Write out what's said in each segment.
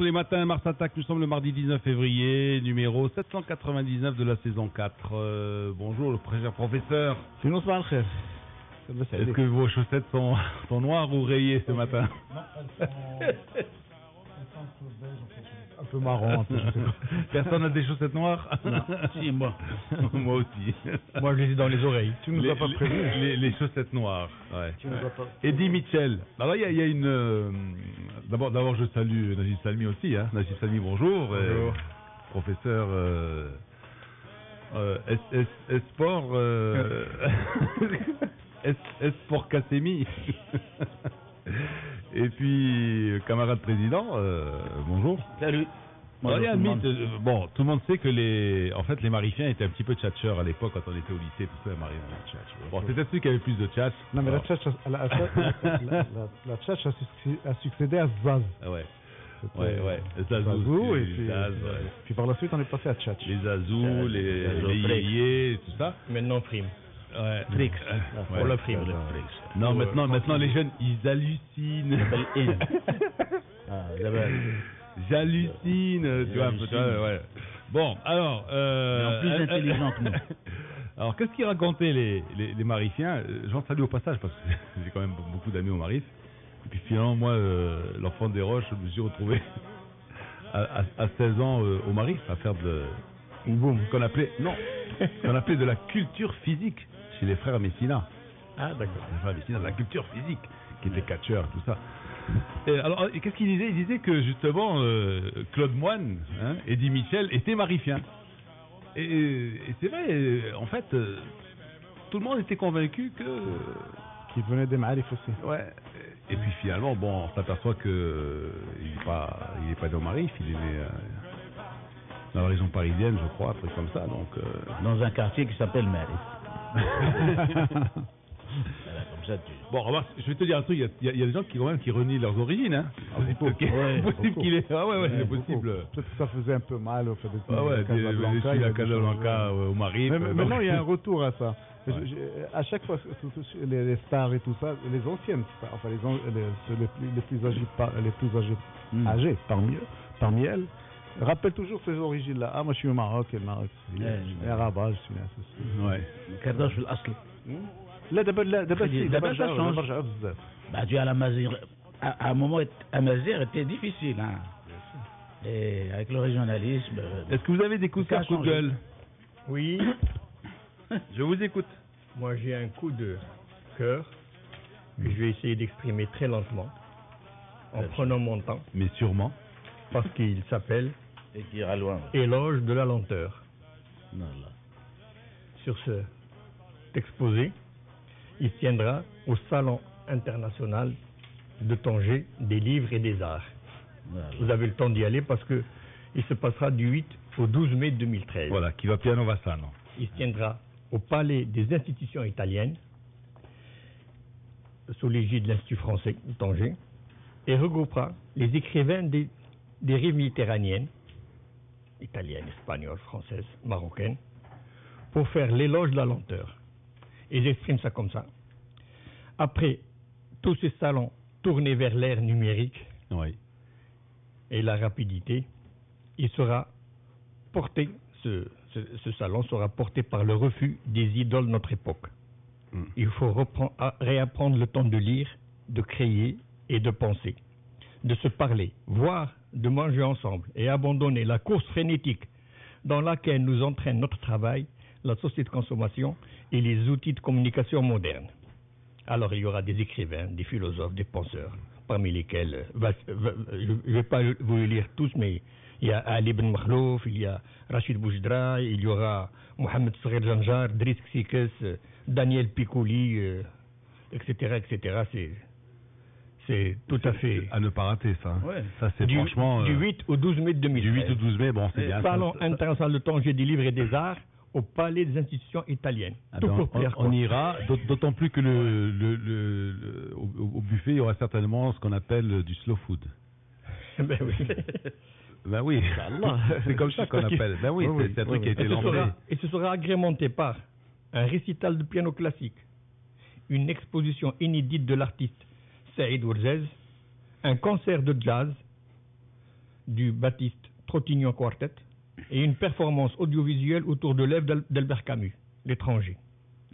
tous les matins, Mars Attack, nous sommes le mardi 19 février, numéro 799 de la saison 4. Bonjour, le cher professeur. Est-ce que vos chaussettes sont noires ou rayées ce matin? Non, elles sont un peu beige, un peu marron. Personne n'a des chaussettes noires? Non. Si, moi. Moi aussi. Moi, je les ai dans les oreilles. Tu nous as pas prévenu. Les chaussettes noires. Ouais. Tu nous as pas... Eddie Mitchell. Alors il y a une. D'abord, je salue Najib Salmi aussi. Hein. Najib Salmi, bonjour. Bonjour. Professeur Sport. Sport Kassemi. Et puis, camarade président, bonjour. Salut. Alors, il y a un mythe, bon, tout le monde sait que les Marifiens étaient un petit peu tchatcheurs à l'époque quand on était au lycée, tout ça, Bon, c'était celui qui avait plus de tchatch. Non, mais la tchatch a succédé à Zaz. Ouais. Ouais. Zazou, et puis, Zaz, puis par la suite, on est passé à tchatch. les Zazou, les yéyés, tout ça. Maintenant, prime. Ouais. Frix. Ouais. On le prime. Non, maintenant les jeunes, ils hallucinent. J'hallucine, tu vois, un peu, ouais. Bon, alors... plus intelligent que nous. Alors, qu'est-ce qu'ils racontaient les Marifiens? J'en salue au passage, parce que j'ai quand même beaucoup d'amis au Marif. Et puis finalement, moi, l'enfant des roches, je me suis retrouvé à 16 ans au Marif, à faire ce qu'on appelait de la culture physique chez les frères Messina. Ah, d'accord. Les frères Messina, de la culture physique, qui étaient catcheurs, tout ça. Et alors, qu'est-ce qu'il disait? Il disait que justement, Claude Moine, hein, Eddie Mitchell, était marifien. Et c'est vrai, en fait, tout le monde était convaincu Qui venait des Marif aussi. Ouais. Et puis finalement, bon, on s'aperçoit que il est pas né au Marif, il est né dans la région parisienne, je crois, un truc comme ça. Donc, Dans un quartier qui s'appelle Marif. Voilà, comme ça, bon, remarque, je vais te dire un truc, il y a des gens qui renient leurs origines, hein. C'est possible qu'il est. Ah ouais, c'est possible. Peut-être que ça faisait un peu mal au fait de à Casablanca, au Marif. Mais maintenant, il y a un retour à ça. Ouais. À chaque fois, les stars et tout ça, les anciennes stars, enfin les plus âgés parmi elles, rappellent toujours ces origines-là. Ah, moi je suis au Maroc, et le Maroc, c'est Rabat, je suis là, ceci. Ouais. Kardash fil asl. لا دابا ça change. Bah, tu as la Mazir. À un moment, Amazir était difficile, hein. Et avec le régionalisme. Est-ce que vous avez des coups de cœur, coup de gueule? Oui, Je vous écoute. moi j'ai un coup de cœur que je vais essayer d'exprimer très lentement, en prenant mon temps, Mais sûrement. parce qu'il s'appelle Et qui ira loin. Éloge de la lenteur. Non, là. Sur cet exposé, il tiendra au Salon international de Tanger des livres et des arts. Voilà. Vous avez le temps d'y aller parce que il se passera du 8 au 12 mai 2013. Voilà, qui va piano Vassano. Il se tiendra au Palais des institutions italiennes, sous l'égide de l'Institut français de Tanger, et regroupera les écrivains des rives méditerranéennes, italiennes, espagnoles, françaises, marocaines, pour faire l'éloge de la lenteur. Et j'exprime ça comme ça. Après tous ces salons tournés vers l'ère numérique Oui. et la rapidité, il sera porté, ce salon sera porté par le refus des idoles de notre époque. Il faut réapprendre le temps de lire, de créer et de penser, de se parler, voire de manger ensemble et abandonner la course frénétique dans laquelle nous entraîne notre travail, la société de consommation et les outils de communication modernes. Alors il y aura des écrivains, des philosophes, des penseurs, parmi lesquels, je ne vais pas vous les lire tous, mais il y a Ali ibn Makhlouf, il y a Rachid Boujdra, il y aura Mohamed Saghir Janjar, Driss Xiques, Daniel Piccoli, etc., etc. C'est tout à fait... À ne pas rater, ça. Ouais. Ça, c'est franchement... Du 8 au 12 mai 2013. Du 8 au 12 mai, bon, c'est bien. Salon international de Tanger des livres et des arts au Palais des institutions italiennes. On ira, d'autant plus que au buffet, il y aura certainement ce qu'on appelle du slow food. Ben oui. Ben oui, c'est comme ça qu'on appelle. Ben oui, c'est un truc qui a été lancé. Et ce sera agrémenté par un récital de piano classique, une exposition inédite de l'artiste Saïd Ourzez, un concert de jazz, du Baptiste Trottignon Quartet et une performance audiovisuelle autour de l'œuvre d'Albert Camus, L'étranger.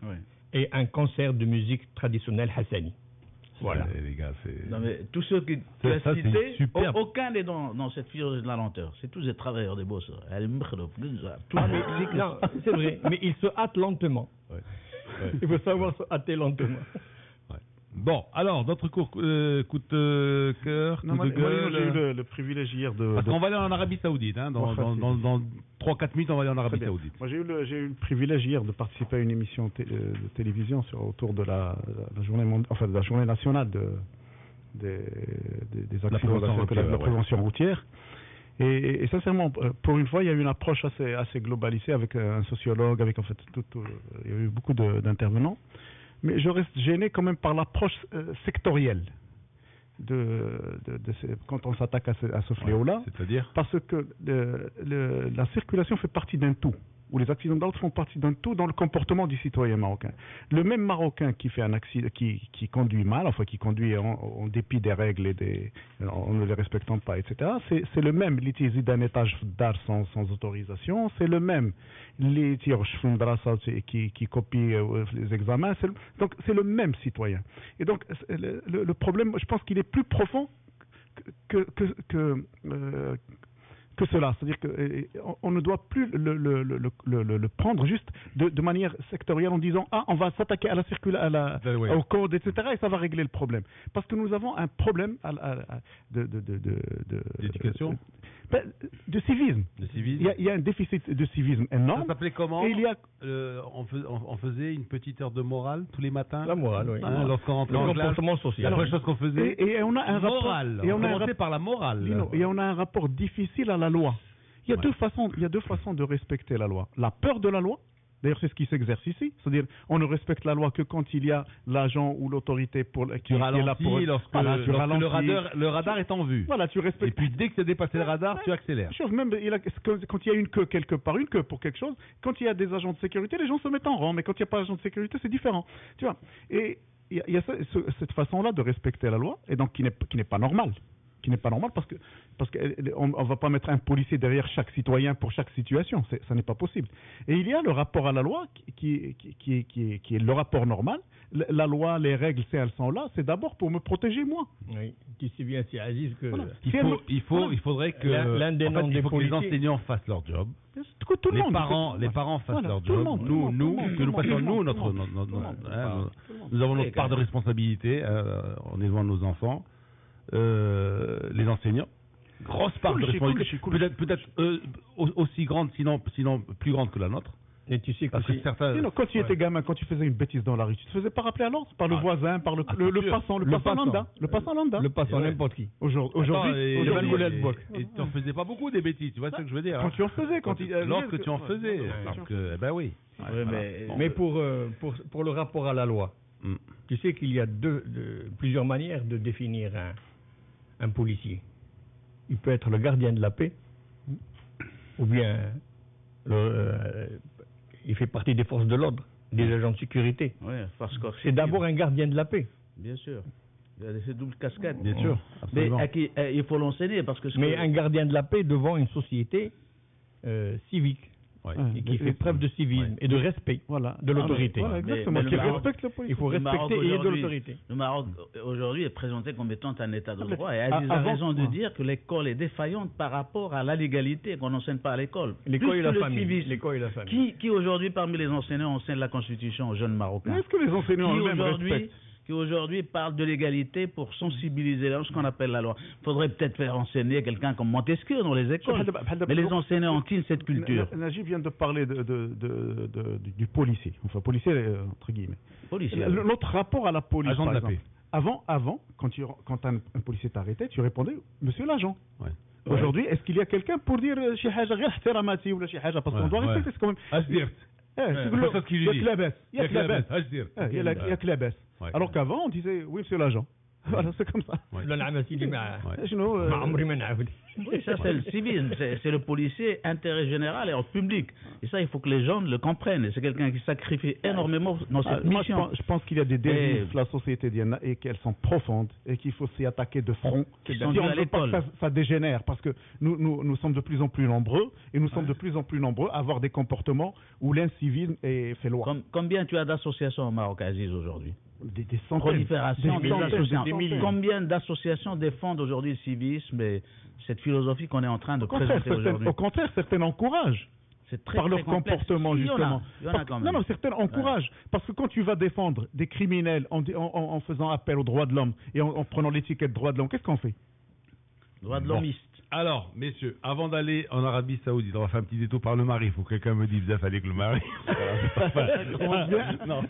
Oui. Et un concert de musique traditionnelle hassani. Voilà. Les gars, c'est... Non, mais tous ceux qui tu as Ça, c'est cités, superbe. aucun n'est dans cette figure de la lenteur. C'est tous des travailleurs des boss. Non, c'est vrai, mais il se hâte lentement. Ouais. Il faut savoir se hâter lentement. Ouais. Bon, alors, notre coup de cœur, Non, coup de gueule... j'ai eu le privilège hier de... Parce qu'on va aller en Arabie Saoudite, hein, dans 3-4 minutes, on va aller en Arabie Très bien. Saoudite. Moi, j'ai eu le privilège hier de participer à une émission de télévision autour de la journée de la journée nationale des accidents de la prévention routière. Et sincèrement, pour une fois, il y a eu une approche assez globalisée avec un sociologue, avec en fait il y a eu beaucoup d'intervenants. Mais je reste gêné quand même par l'approche sectorielle quand on s'attaque à ce fléau-là. C'est-à-dire ? Parce que la circulation fait partie d'un tout, ou les accidents de la route font partie d'un tout dans le comportement du citoyen marocain. Le même Marocain qui fait un accident, qui conduit mal, enfin qui conduit en dépit des règles et en ne les respectant pas, etc. C'est le même l'utilisation d'un étage d'art sans autorisation, c'est le même les tirs qui copient les examens, donc c'est le même citoyen. Et donc le problème, je pense qu'il est plus profond que cela, c'est-à-dire qu'on ne doit plus le prendre juste de manière sectorielle en disant on va s'attaquer à la au code, etc. et ça va régler le problème. Parce que nous avons un problème d'éducation, de civisme. Il y a un déficit de civisme énorme. Ça s'appelait comment? Et il y a on faisait une petite heure de morale tous les matins. La morale, oui. Lorsqu'on rentrait en classe, la première chose qu'on faisait. Et on a un morale. Et on commençait par la morale. Lino, et on a un rapport difficile à la loi. Il y a deux façons de respecter la loi. La peur de la loi. D'ailleurs, c'est ce qui s'exerce ici. C'est-à-dire, on ne respecte la loi que quand il y a l'agent ou l'autorité qui est là pour... Lorsque le radar est en vue. Voilà, tu respectes. Et puis, dès que tu as dépassé le radar, tu accélères. Même, quand il y a une queue quelque part, une queue pour quelque chose, quand il y a des agents de sécurité, les gens se mettent en rang. Mais quand il n'y a pas d'agent de sécurité, c'est différent. Tu vois. Et il y a cette façon-là de respecter la loi, et donc qui n'est pas normale. Qui n'est pas normal parce qu'on ne va pas mettre un policier derrière chaque citoyen pour chaque situation, ça n'est pas possible. Et il y a le rapport à la loi qui est le rapport normal. La loi, les règles, si elles sont là, c'est d'abord pour me protéger moi. Oui, tu sais bien, c'est Aziz que voilà. Il faudrait que l'un des noms des policiers, les enseignants fassent leur job. Tout le monde. Les parents fassent leur job. Nous avons notre part de responsabilité en élevant nos enfants. Les enseignants, grosse part de responsabilité, peut-être aussi grande, sinon plus grande que la nôtre. Et tu sais que quand tu étais gamin, quand tu faisais une bêtise dans la rue, tu te faisais pas rappeler à l'ordre par le voisin, par le passant lambda. Le passant n'importe qui. Aujourd'hui, et tu en faisais pas beaucoup des bêtises, tu vois ce que je veux dire. Quand tu en faisais, lorsque tu en faisais, ben oui. Mais pour le rapport à la loi, tu sais qu'il y a plusieurs manières de définir un policier. Il peut être le gardien de la paix, ou bien il fait partie des forces de l'ordre, des agents de sécurité. Oui, c'est d'abord un gardien de la paix. Bien sûr. Il y a ces doubles casquettes. Bien sûr. Mais il faut l'enseigner parce que... Mais un gardien de la paix devant une société civique. Et qui fait preuve de civisme et de respect de l'autorité. Exactement. Il faut respecter et de l'autorité. Le Maroc aujourd'hui est présenté comme étant un état de droit et Aziz a raison de dire que l'école est défaillante par rapport à la légalité qu'on n'enseigne pas à l'école. L'école et la famille. Qui aujourd'hui parmi les enseignants enseigne la Constitution aux jeunes Marocains? Est-ce que les enseignants eux-mêmes respectent? Qui aujourd'hui parle de l'égalité pour sensibiliser ce qu'on appelle la loi. Il faudrait peut-être faire enseigner quelqu'un comme Montesquieu dans les écoles. Mais les enseignants ont-ils cette culture? Najib vient de parler du policier, enfin policier entre guillemets. Notre rapport à la police, agent par de exemple. La paix. Avant, quand un policier t'arrêtait, tu répondais Monsieur l'agent. Ouais. Aujourd'hui, est-ce qu'il y a quelqu'un pour dire شي حاجة غير احتراماتي ولا شي حاجة parce qu'on doit respecter, c'est quand même. Il y a que la baisse. Alors qu'avant, on disait oui, monsieur l'agent. Voilà, c'est comme ça. Oui, ça c'est le civisme, c'est le policier intérêt général et en public. Et ça, il faut que les gens le comprennent. Et c'est quelqu'un qui sacrifie énormément dans cette mission. Moi, je pense qu'il y a des dérives la société diana et qu'elles sont profondes et qu'il faut s'y attaquer de front. Si on ne veut pas que ça dégénère, parce que nous sommes de plus en plus nombreux et nous sommes de plus en plus nombreux à avoir des comportements où l'incivisme fait loi. Combien tu as d'associations au Maroc, Aziz, aujourd'hui? Des centaines. Prolifération des associations. Combien d'associations défendent aujourd'hui le civisme et cette philosophie qu'on est en train de présenter aujourd'hui? Au contraire, certaines encouragent. C'est très, par leur comportement, justement. Il y en a quand même. Non, certaines encouragent. Parce que quand tu vas défendre des criminels en faisant appel aux droits de l'homme et en prenant l'étiquette droits de l'homme, qu'est-ce qu'on fait? Droits de l'hommiste. Alors, messieurs, avant d'aller en Arabie Saoudite, on va faire un petit détour par le Mari. Il faut que quelqu'un me dise, il fallait que le Mari. Non,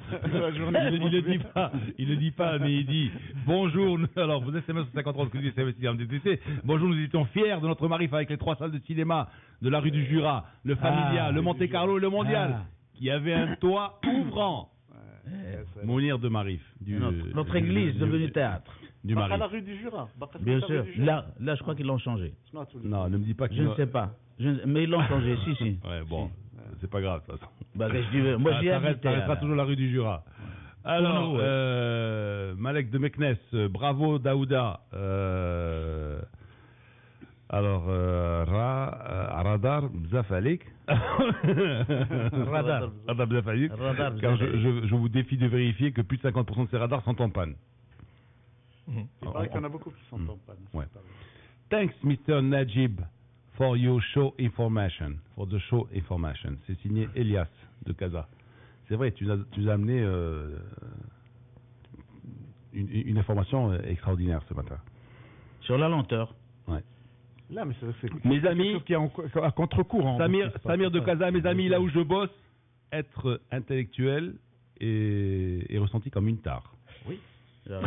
il ne dit pas, mais il dit bonjour. Alors, vous êtes SMS 53 que c'est MDTC. Bonjour, nous étions fiers de notre Marif avec les 3 salles de cinéma de la rue du Jura, le Familia, le Monte Carlo et le Mondial, qui avait un toit ouvrant. Mounir de Marif. Notre église devenue théâtre. Du Mari. À la rue du Jura. Bien sûr. Là, je crois qu'ils l'ont changé. Non, ne me dis pas qu'ils Je ne sais pas. Mais ils l'ont changé, si. Ouais, bon, c'est pas grave, de toute façon. Bah, moi, j'y ai ça restera toujours la rue du Jura. Alors, Malek de Meknes, bravo Daouda. Alors, Radar Bzafalik. Radar Bzafalik. Car je vous défie de vérifier que plus de 50% de ces radars sont en panne. Il paraît qu'il y en a beaucoup qui sont en panne. Ouais. Thanks, Mr. Najib, for your show information. For the show information. C'est signé Elias de Casa. C'est vrai, tu nous as amené une information extraordinaire ce matin. Sur la lenteur. Ouais. Là, mais c'est mes amis, quelque chose qui est à contre-courant. Samir de Casa, mes amis, là où je bosse, être intellectuel est ressenti comme une tare. Oui. Non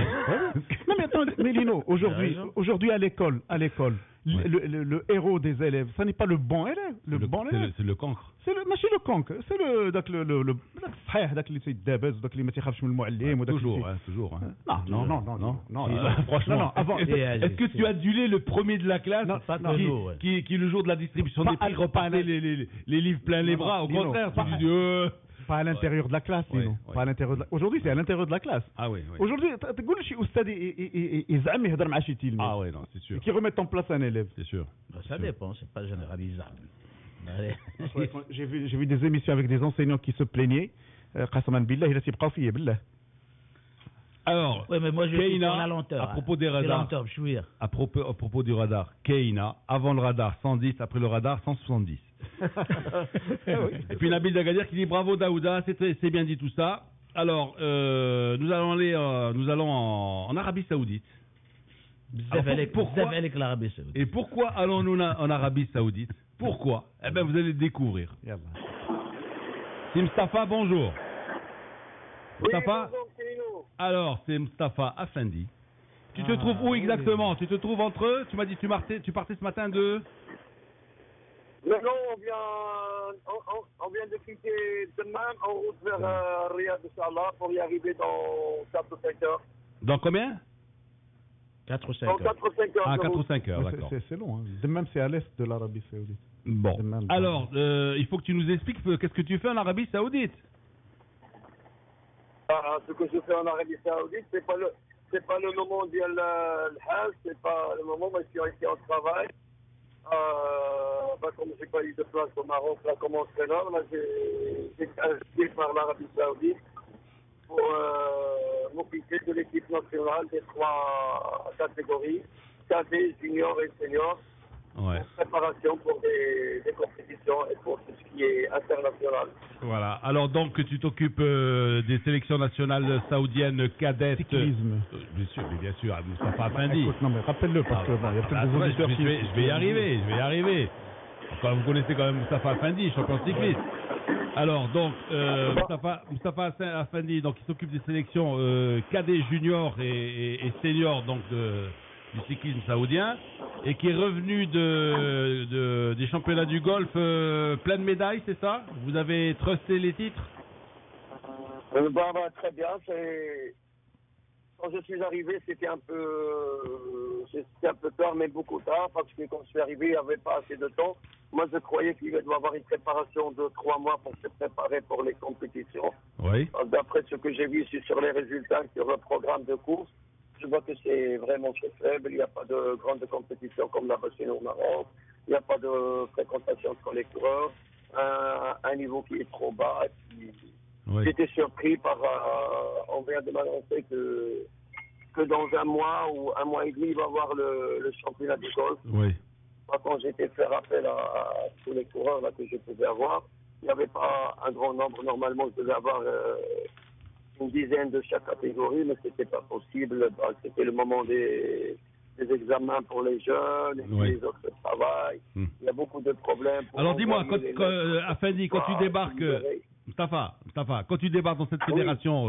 mais attends, Lino, aujourd'hui à l'école, le héros des élèves, ça n'est pas le bon élève, bon élève. C'est le cancre. C'est le cancre, c'est le صحيح داك اللي تيدابز وداك اللي ما تيخافش من المعلم وداك toujours. Non. Franchement. Avant, est-ce que tu as adulé le premier de la classe qui le jour de la distribution des prix repartait les livres plein les bras? Au contraire, tu dis pas à l'intérieur de la classe, Lino. Pas à l'intérieur de la... Aujourd'hui, c'est à l'intérieur de la classe. Ah oui. Aujourd'hui, tu dis شي استاذ يزعم يهضر مع شي تلميذ. Ah oui, non, c'est sûr. Qui remettent en place un élève. C'est sûr. Ça dépend, c'est pas généralisable. J'ai vu des émissions avec des enseignants qui se plaignaient. قسما بالله إلا تبقاو فيا بالله. Alors, oui, mais moi je suis sur la lenteur. À propos des radars, à propos du radar, Keina, avant le radar 110, après le radar 170. Et puis Nabil Dagadir qui dit bravo Daouda, c'est bien dit tout ça. Alors, nous allons en Arabie Saoudite. Pourquoi l'Arabie Saoudite. Et pourquoi allons-nous en Arabie Saoudite? Pourquoi? Eh bien, vous allez le découvrir. C'est Mustafa, bonjour. Mustafa? Oui, bonjour, alors, c'est Mustafa Afendi. Tu te trouves où exactement? Tu te trouves entre eux? Tu m'as dit que tu partais ce matin de... Non, on vient de quitter Dammam en route vers Riyad, Inch'Allah, pour y arriver dans 4 ou 5 heures. Dans combien? 4 ou 5 heures. 4 ou 5 heures. Ah, 4 ou 5 heures, d'accord. C'est long. Hein. Dammam, c'est à l'est de l'Arabie Saoudite. Bon. Alors, il faut que tu nous expliques qu'est-ce que tu fais en Arabie Saoudite. Ce que je fais en Arabie Saoudite, c'est pas le moment d'y aller le Hajj, c'est pas le moment où je suis ici en travail. Comme j'ai pas eu de place au Maroc, là, comme entraîneur, là, j'ai été invité par l'Arabie Saoudite pour m'occuper de l'équipe nationale des 3 catégories, cadet, junior et senior. Ouais. Préparation pour des compétitions et pour tout ce qui est international. Voilà. Alors donc tu t'occupes des sélections nationales saoudiennes cadettes. Cyclisme. Bien sûr, Mustafa Afendi. Non mais rappelle-le parce que il y a peut-être des auditeurs qui... Je vais y arriver. Vous connaissez quand même Mustafa Afendi, champion cycliste. Alors donc Mustafa Afendi, donc il s'occupe des sélections cadets, juniors et seniors donc du cyclisme saoudien et qui est revenu des championnats du Golfe plein de médailles, c'est ça? Vous avez trusté les titres? Très bien, Quand je suis arrivé, c'était un peu tard, mais beaucoup tard, parce que quand je suis arrivé, il n'y avait pas assez de temps. Moi, je croyais qu'il doit y avoir une préparation de 3 mois pour se préparer pour les compétitions. Oui. D'après ce que j'ai vu sur les résultats, sur le programme de course, je vois que c'est vraiment très faible. Il n'y a pas de grande compétition comme la chez nous au Maroc. Il n'y a pas de fréquentation entre les coureurs. Un niveau qui est trop bas. Oui. J'étais surpris on vient de m'annoncer que dans un mois ou un mois et demi, il va y avoir le championnat de golf. Oui. Quand j'étais fait appel à tous les coureurs là, que je pouvais avoir, il n'y avait pas un grand nombre. Normalement, je devais avoir une dizaine de chaque catégorie, mais ce n'était pas possible. C'était le moment des examens pour les jeunes, Oui. les autres travaillent. Il y a beaucoup de problèmes. Alors dis-moi, Afendi, quand tu débarques, Mustafa, quand tu débarques dans cette fédération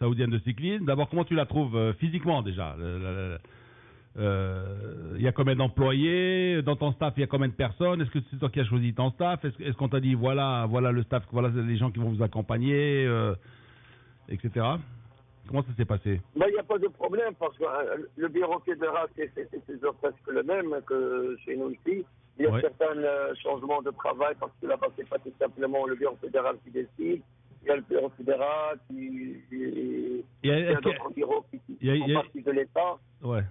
saoudienne de cyclisme, d'abord comment tu la trouves physiquement déjà? Il y a combien d'employés? Dans ton staff, il y a combien de personnes? Est-ce que c'est toi qui as choisi ton staff? Est-ce qu'on t'a dit voilà le staff, voilà les gens qui vont vous accompagner, etc. Comment ça s'est passé? Il n'y a pas de problème parce que le bureau fédéral, c'est toujours presque le même que chez nous ici. Il y a certains changements de travail parce que là-bas, c'est pas tout simplement le bureau fédéral qui décide. Il y a le bureau fédéral il y a d'autres bureaux qui font partie de l'État. Ouais.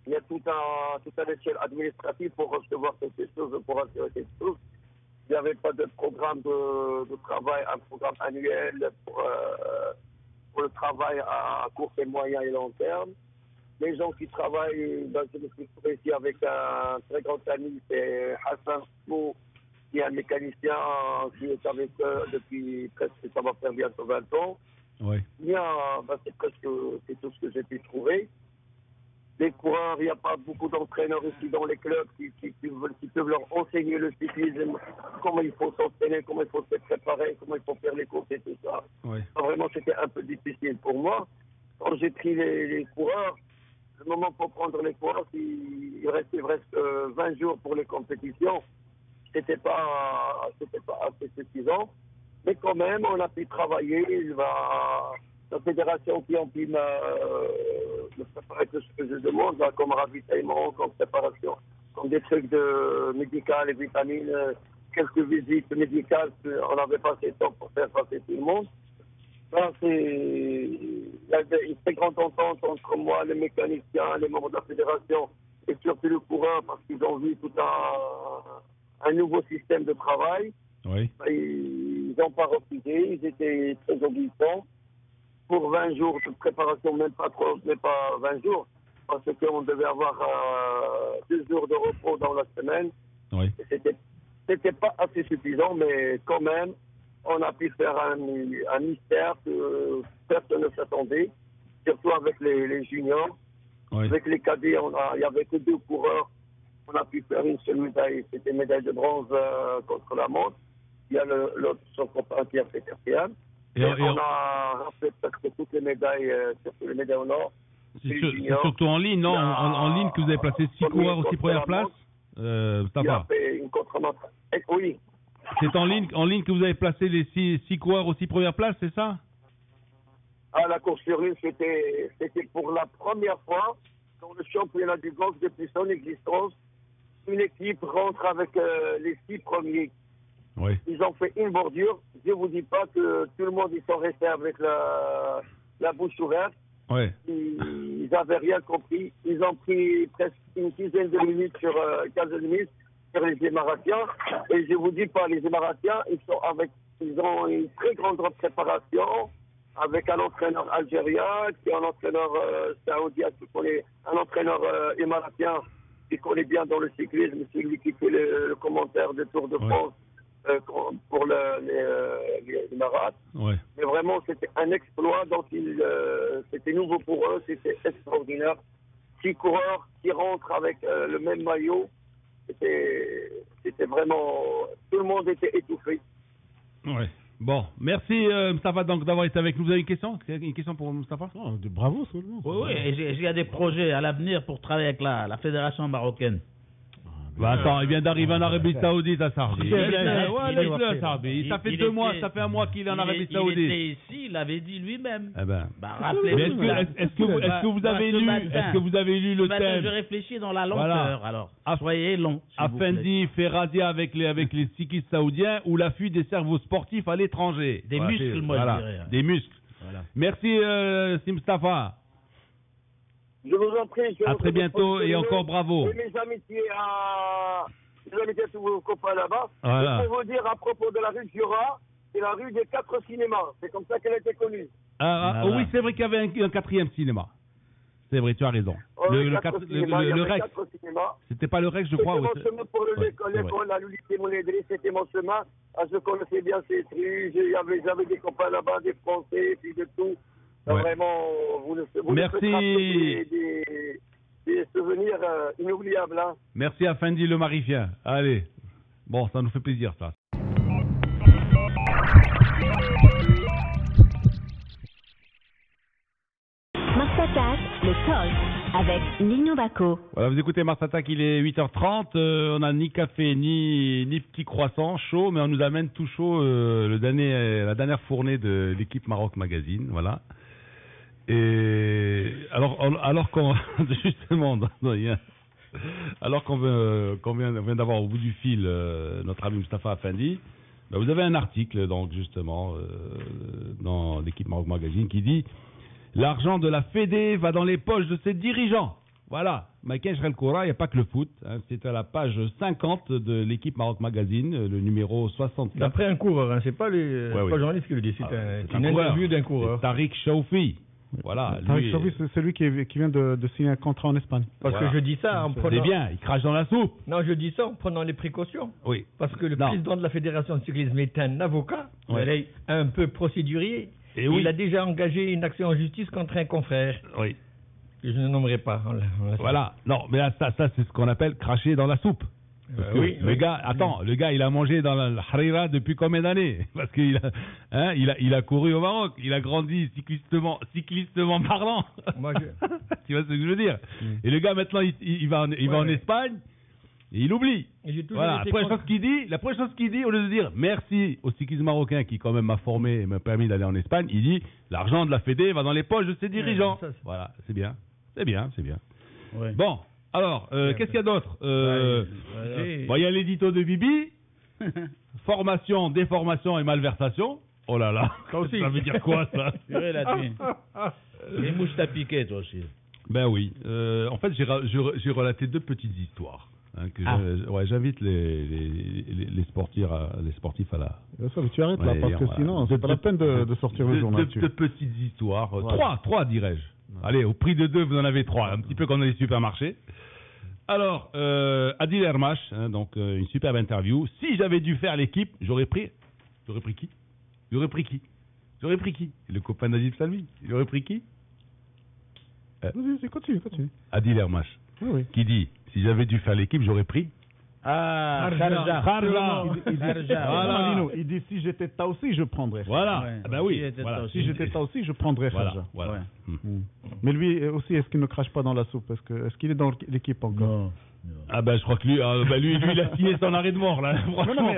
Il y a toute une échelle administrative pour recevoir ces choses, pour assurer ces choses. Il n'y avait pas de programme de travail, un programme annuel pour le travail à court et moyen et long terme. Les gens qui travaillent, je me suis trouvé ici avec un très grand ami, c'est Hassan Sou, qui est un mécanicien qui est avec eux depuis presque, ça va faire bientôt 20 ans. Oui. Bien, c'est tout ce que j'ai pu trouver. Les coureurs, il n'y a pas beaucoup d'entraîneurs ici dans les clubs qui peuvent leur enseigner le cyclisme, comment il faut s'entraîner, comment il faut se préparer, comment il faut faire les courses et tout ça. Oui. Vraiment, c'était un peu difficile pour moi. Quand j'ai pris les coureurs, le moment pour prendre les coureurs, il restait presque 20 jours pour les compétitions. C'était pas assez suffisant. Mais quand même, on a pu travailler. La fédération qui a pu me préparer tout ce que je demande, là, comme ravitaillement, comme préparation, comme des trucs de médical et vitamines, quelques visites médicales, on n'avait pas assez de temps pour faire passer tout le monde. Il y a une très grande entente entre moi, les mécaniciens, les membres de la fédération et surtout le coureur parce qu'ils ont vu tout un nouveau système de travail. Oui. Ils n'ont pas refusé, ils étaient très obéissants. Pour 20 jours de préparation, même pas 20 jours, parce qu'on devait avoir 2 jours de repos dans la semaine. Oui. C'était pas assez suffisant, mais quand même, on a pu faire un mystère que personne ne s'attendait, surtout avec les juniors. Oui. Avec les cadets, il n'y avait que 2 coureurs. On a pu faire une seule médaille, c'était médaille de bronze contre la montre. Il y a l'autre, son copain qui a fait quatrième. Et on a raflé presque toutes les médailles, surtout les médailles au nord. C'est surtout en ligne, non? En ligne que vous avez placé 6 coureurs aux 6 premières places? Ça va. Une contre-montre. Oui. C'est en ligne que vous avez placé les 6 coureurs aux 6 premières places, c'est ça? Ah, la course sur ligne, c'était pour la première fois dans le championnat du golf depuis son existence. Une équipe rentre avec les 6 premiers. Oui. Ils ont fait une bordure. Je ne vous dis pas que tout le monde, ils sont restés avec la bouche ouverte. Oui. Ils n'avaient rien compris. Ils ont pris presque une dizaine de minutes 15 minutes sur les Émiratiens. Et je ne vous dis pas, les Émiratiens, ils ont une très grande préparation avec un entraîneur algérien, qui est un entraîneur saoudien, un entraîneur émiratien qui connaît bien dans le cyclisme, c'est lui qui fait le commentaire de Tour de France. Pour les Marats. Ouais. Mais vraiment, c'était un exploit. Donc, c'était nouveau pour eux. C'était extraordinaire. 6 coureurs qui rentrent avec le même maillot. C'était vraiment... Tout le monde était étouffé. Ouais. Bon, merci Mustafa d'avoir été avec nous. Vous avez une question pour Mustafa? Bravo seulement. Oui, il y a des projets à l'avenir pour travailler avec la fédération marocaine. Bah attends, il vient d'arriver en Arabie Saoudite à Sarbi. Laisse-le à Sarbi. Ça fait 2 mois, ça fait 1 mois qu'il est en Arabie Saoudite. Il était ici, il avait dit lui-même. Eh ben. Rappelez-vous. Est-ce que vous avez lu le thème? Je réfléchis dans la lenteur, alors. Soyez long. Afendi fait razzia avec les sikhistes saoudiens ou la fuite des cerveaux sportifs à l'étranger. Des muscles, moi je dirais. Des muscles. Voilà. Merci, Simstafa. Je vous en prie. À très bientôt et encore bravo. Et mes amitiés à tous vos copains là-bas. Voilà. Je peux vous dire à propos de la rue Giora, c'est la rue des 4 cinémas. C'est comme ça qu'elle était connue. Oui, c'est vrai qu'il y avait un 4e cinéma. C'est vrai, tu as raison. Le Rex. C'était pas le Rex, je crois. C'était mon chemin pour l'école à l'unité Monédré. C'était mon chemin. Je connaissais bien ces rues. J'avais des copains là-bas, des Français, puis de tout. Vraiment, vous merci. Des souvenirs inoubliables. Hein. Merci à Fendi le Marifien. Allez. Bon, ça nous fait plaisir, ça. Mars Attack, le talk avec Lino Baco. Voilà, vous écoutez Mars Attack, il est 8h30. On n'a ni café, ni petit croissant chaud, mais on nous amène tout chaud la dernière fournée de l'équipe Maroc Magazine. Voilà. Et alors qu'on justement, alors qu'on vient d'avoir au bout du fil notre ami Mustafa Afendi, ben vous avez un article donc justement dans l'équipe Maroc Magazine qui dit l'argent de la Fédé va dans les poches de ses dirigeants. Voilà, Maïken Shrel-Koura, il n'y a pas que le foot. Hein, c'est à la page 50 de l'équipe Maroc Magazine, le numéro 64. D'après un coureur, hein, c'est pas les journalistes qui le disent, c'est une interview d'un coureur. Tariq Chaufi. Voilà, Tariq Chaufi, c'est celui qui vient de signer un contrat en Espagne. Parce que je dis ça en prenant... C'est bien, il crache dans la soupe. Non, je dis ça en prenant les précautions. Oui. Parce que le président de la Fédération de cyclisme est un avocat, un peu procédurier. Et il a déjà engagé une action en justice contre un confrère. Oui. Que je ne nommerai pas. Voilà. Non, mais là, ça c'est ce qu'on appelle cracher dans la soupe. Parce que le gars, il a mangé dans la harira depuis combien d'années? Parce qu'il a couru au Maroc, il a grandi cyclistement parlant. Tu vois ce que je veux dire? Et le gars, maintenant, il va en Espagne, et il oublie. Voilà. La première chose qu'il dit, au lieu de dire merci au cyclisme marocain qui quand même m'a formé et m'a permis d'aller en Espagne, il dit l'argent de la Fédé va dans les poches de ses dirigeants. Voilà, c'est bien. C'est bien. Ouais. Bon. Alors, qu'est-ce qu'il y a d'autre? Il y a l'édito de Bibi. Formation, déformation et malversation. Oh là là, ça veut dire quoi ça? Les mouches t'as piqué toi aussi. Ben oui. En fait, j'ai relaté 2 petites histoires. J'invite les sportifs à la... Ça, tu arrêtes là, parce que sinon, c'est pas la peine de sortir le journal. 2 petites histoires. 3 dirais-je. Allez, au prix de 2, vous en avez 3, un petit peu comme dans les supermarchés. Alors, Adil Hermash, donc une superbe interview. Si j'avais dû faire l'équipe, j'aurais pris qui? Le copain d'Adil Salmi. Il aurait pris qui? Continue. Adil Hermash, qui dit, si j'avais dû faire l'équipe, j'aurais pris... Kharja. Il dit si j'étais Taoussi, je prendrais. Voilà. Si j'étais Taoussi, je prendrais Kharja. Voilà. Mais lui aussi, est-ce qu'il ne crache pas dans la soupe? Est-ce qu'il est dans l'équipe encore? Non. Ah ben je crois que lui, il a signé son arrêt de mort là. Franchement,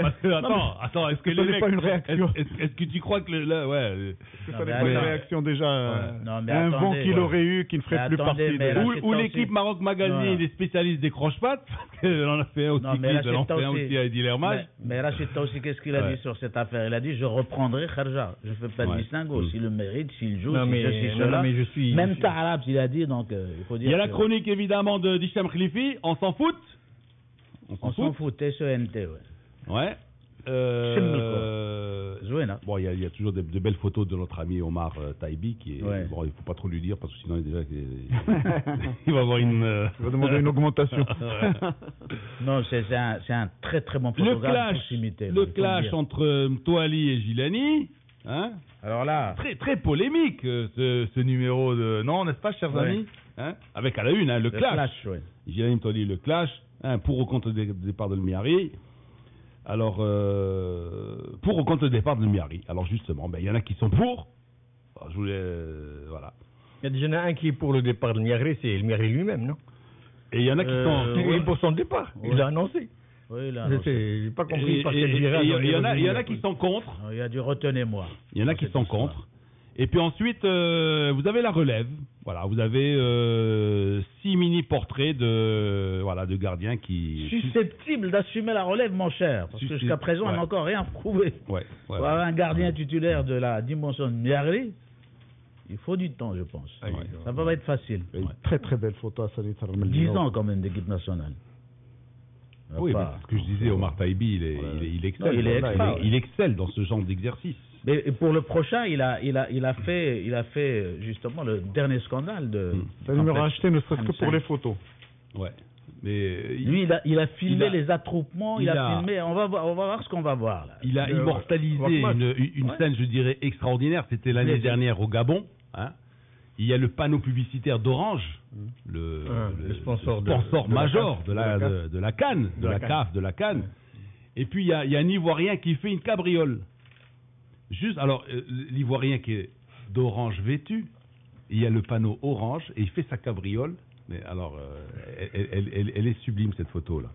attends, est-ce que ça n'est pas une réaction? Est-ce que tu crois que est-ce que ça n'est pas une réaction déjà un vent qu'il aurait eu qui ne ferait plus partie ou l'équipe Maroc Magazine des spécialistes des croche-pattes, parce qu'elle en a fait un aussi à Adil Hermash. Mais Rachid Taoussi, qu'est-ce qu'il a dit sur cette affaire? Il a dit je reprendrai Kharja, je ne fais pas de distinguo, s'il le mérite, s'il joue, si même Taharab il a dit, donc il faut dire. Il y a la chronique évidemment de Hicham Khlifi, on s'en fout. On s'en fout, TSENT, ouais. Bon, il y a toujours de belles photos de notre ami Omar Taibi qui est. Bon, il ne faut pas trop lui dire parce que sinon il va avoir il va demander une augmentation. Non, c'est un très très bon photographe. Le clash entre Mtouali et Gilani. Hein? Alors là, très très polémique ce numéro de n'est-ce pas, chers amis? Hein? Avec à la une, le clash. Gilani Mtouali, le clash. Pour ou contre le départ de Miari. Alors, pour ou contre le départ de Miari. Alors justement, il y en a qui sont pour. Alors, je voulais, voilà. Il y en a un qui est pour le départ de Miari, c'est le Miari lui-même, non? Et il y en a qui sont... Oui, pour son départ, il l'a annoncé. Oui, là, j'ai pas compris par quel il virage. y en a qui sont contre. il y a du retenez-moi. Il y en a qui sont contre. Et puis ensuite, vous avez la relève. Voilà, vous avez 6 mini-portraits de gardiens qui... Susceptibles d'assumer la relève, mon cher. Parce que jusqu'à présent, on n'a encore rien prouvé. Pour avoir un gardien titulaire de la dimension de Miagri, il faut du temps, je pense. Ça ne va pas être facile. Une très très belle photo à Salit 10 ans quand même d'équipe nationale. Oui, mais ce que je disais, Omar Taibi, il excelle. Non, il excelle dans ce genre d'exercice. Mais pour le prochain, il a fait justement le dernier scandale de. Ça nous aura acheté ne serait-ce que pour les photos. Ouais. Mais lui, il a filmé les attroupements, il a filmé. On va voir ce qu'on va voir là. Il a immortalisé une scène, je dirais, extraordinaire. C'était l'année dernière au Gabon. Hein. Il y a le panneau publicitaire d'Orange, le sponsor major de la CAN, de la CAF, de la CAN. Et puis il y a un Ivoirien qui fait une cabriole. Juste, alors l'Ivoirien qui est d'orange vêtu, il y a le panneau orange et il fait sa cabriole. Mais alors, elle est sublime cette photo là.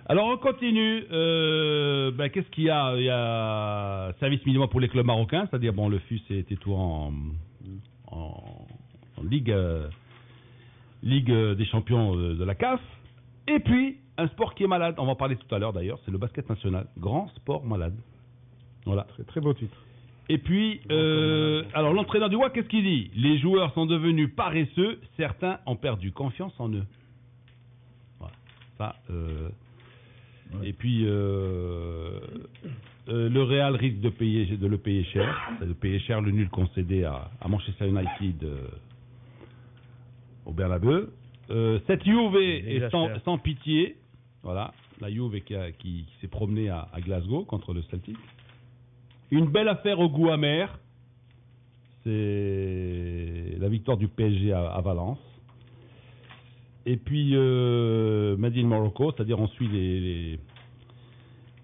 Alors on continue. Qu'est-ce qu'il y a? Il y a service minimum pour les clubs marocains, c'est-à-dire le FUS était tout en Ligue des champions de la CAF. Et puis, un sport qui est malade, on va en parler tout à l'heure d'ailleurs, c'est le basket national. Grand sport malade. Voilà. Très, très beau titre. Et puis, alors l'entraîneur du WAC, qu'est-ce qu'il dit? Les joueurs sont devenus paresseux, certains ont perdu confiance en eux. Voilà. Ça, Et puis, le Real risque de le payer cher. De payer cher le nul concédé à Manchester United au Bernabeu. Cette Juve est sans pitié. Voilà, la Juve qui s'est promenée à Glasgow contre le Celtic. Une belle affaire au goût amer. C'est la victoire du PSG à Valence. Et puis, Made in Morocco, c'est-à-dire on suit